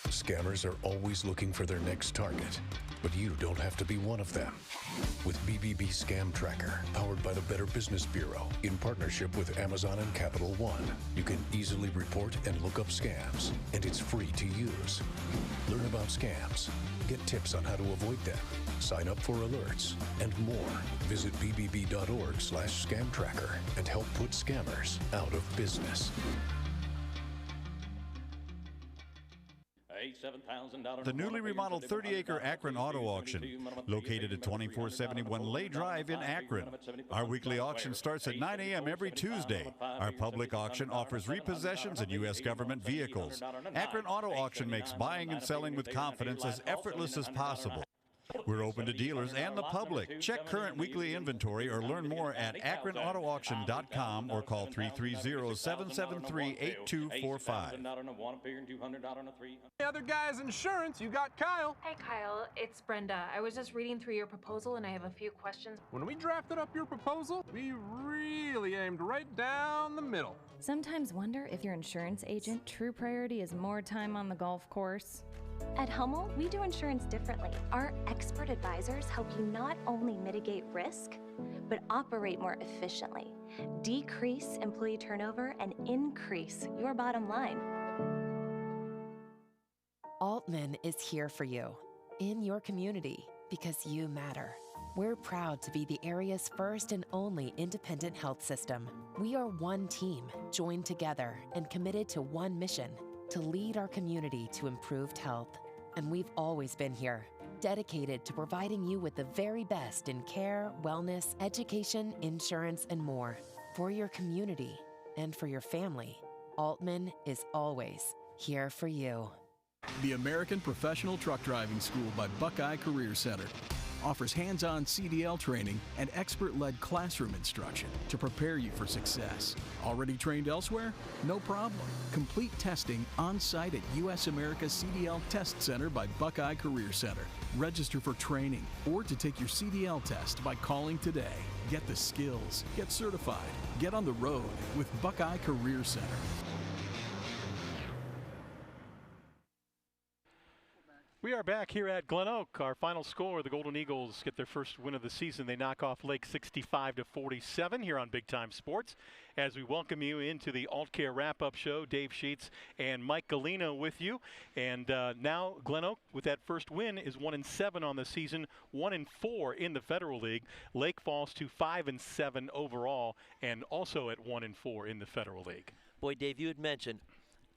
Scammers are always looking for their next target, but you don't have to be one of them. With BBB Scam Tracker, powered by the Better Business Bureau, in partnership with Amazon and Capital One, you can easily report and look up scams, and it's free to use. Learn about scams, get tips on how to avoid them, sign up for alerts, and more. Visit bbb.org/scam tracker and help put scammers out of business. The newly remodeled 30-acre Akron Auto Auction, located at 2471 Lay Drive in Akron. Our weekly auction starts at 9 a.m. every Tuesday. Our public auction offers repossessions and U.S. government vehicles. Akron Auto Auction makes buying and selling with confidence as effortless as possible. We're open to dealers and the public. Check current weekly inventory or learn more at akronautoauction.com or call 330-773-8245. The other guy's insurance, you got Kyle. Hey Kyle, it's Brenda. I was just reading through your proposal and I have a few questions. When we drafted up your proposal, we really aimed right down the middle. Sometimes wonder if your insurance agent true priority is more time on the golf course. At Hummel, we do insurance differently. Our expert advisors help you not only mitigate risk, but operate more efficiently, decrease employee turnover, and increase your bottom line. Altman is here for you, in your community, because you matter. We're proud to be the area's first and only independent health system. We are one team, joined together and committed to one mission: to lead our community to improved health. And we've always been here, dedicated to providing you with the very best in care, wellness, education, insurance, and more. For your community and for your family, Altman is always here for you. The American Professional Truck Driving School by Buckeye Career Center offers hands-on CDL training and expert-led classroom instruction to prepare you for success. Already trained elsewhere? No problem. Complete testing on-site at U.S. America's CDL Test Center by Buckeye Career Center. Register for training or to take your CDL test by calling today. Get the skills, get certified, get on the road with Buckeye Career Center. We are back here at GlenOak. Our final score, the Golden Eagles get their first win of the season. They knock off Lake 65-47 here on Big Time Sports. As we welcome you into the AltCare wrap-up show, Dave Sheets and Mike Galino with you. And now GlenOak, with that first win, is 1-7 on the season, 1-4 in the Federal League. Lake falls to 5-7 overall, and also at 1-4 in the Federal League. Boy, Dave, you had mentioned,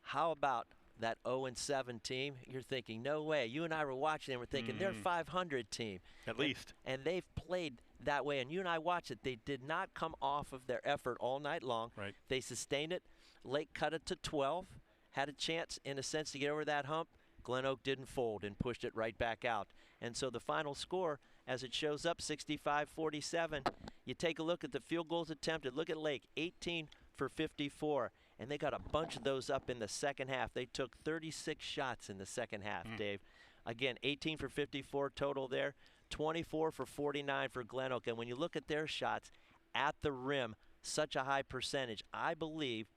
how about that 0-7 team? You're thinking, no way. You and I were watching, and we're thinking, they're a 500 team. At least. And they've played that way, and you and I watched it. They did not come off of their effort all night long. Right. They sustained it. Lake cut it to 12, had a chance, in a sense, to get over that hump. GlenOak didn't fold and pushed it right back out. And so the final score, as it shows up, 65-47, you take a look at the field goals attempted. Look at Lake, 18 for 54. And they got a bunch of those up in the second half. They took 36 shots in the second half, Dave. Again, 18 for 54 total there, 24 for 49 for GlenOak. And when you look at their shots at the rim, such a high percentage. I believe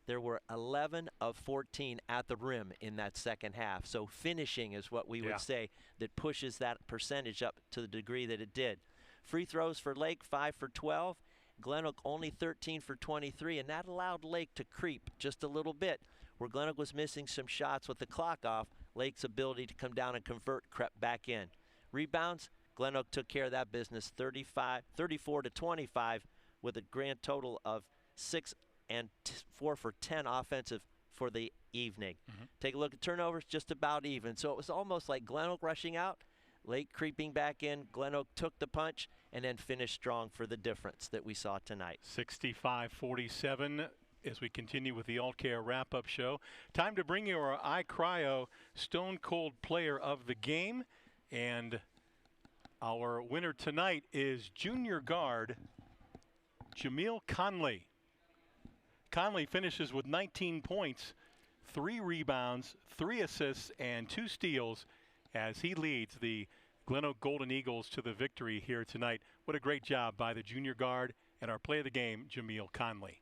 there were 11 of 14 at the rim in that second half. So finishing is what we would say that pushes that percentage up to the degree that it did. Free throws for Lake, 5 for 12. GlenOak only 13 for 23, and that allowed Lake to creep just a little bit. Where GlenOak was missing some shots with the clock off, Lake's ability to come down and convert crept back in. Rebounds, GlenOak took care of that business, 34 to 25, with a grand total of 6 and 4 for 10 offensive for the evening. Take a look at turnovers, just about even. So it was almost like GlenOak rushing out, Lake creeping back in. GlenOak took the punch and then finished strong for the difference that we saw tonight. 65-47 as we continue with the AltCare wrap-up show. Time to bring you our iCryo Stone Cold Player of the Game. And our winner tonight is junior guard Jameel Conley. Conley finishes with 19 points, 3 rebounds, 3 assists, and 2 steals as he leads the GlenOak Golden Eagles to the victory here tonight. What a great job by the junior guard and our play of the game, Jameel Conley.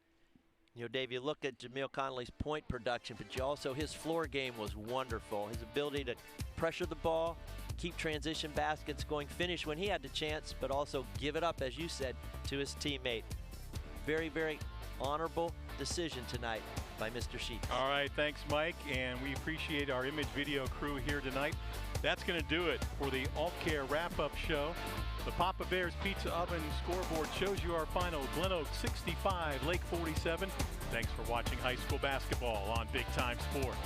You know, Dave, you look at Jameel Conley's point production, but his floor game was wonderful. His ability to pressure the ball, keep transition baskets going, finish when he had the chance, but also give it up, as you said, to his teammate. Very, very honorable decision tonight by Mr. Sheets. All right, thanks, Mike, and we appreciate our image video crew here tonight. That's going to do it for the AltCare wrap-up show. The Papa Bear's Pizza Oven scoreboard shows you our final. GlenOak 65, Lake 47. Thanks for watching high school basketball on Big Time Sports.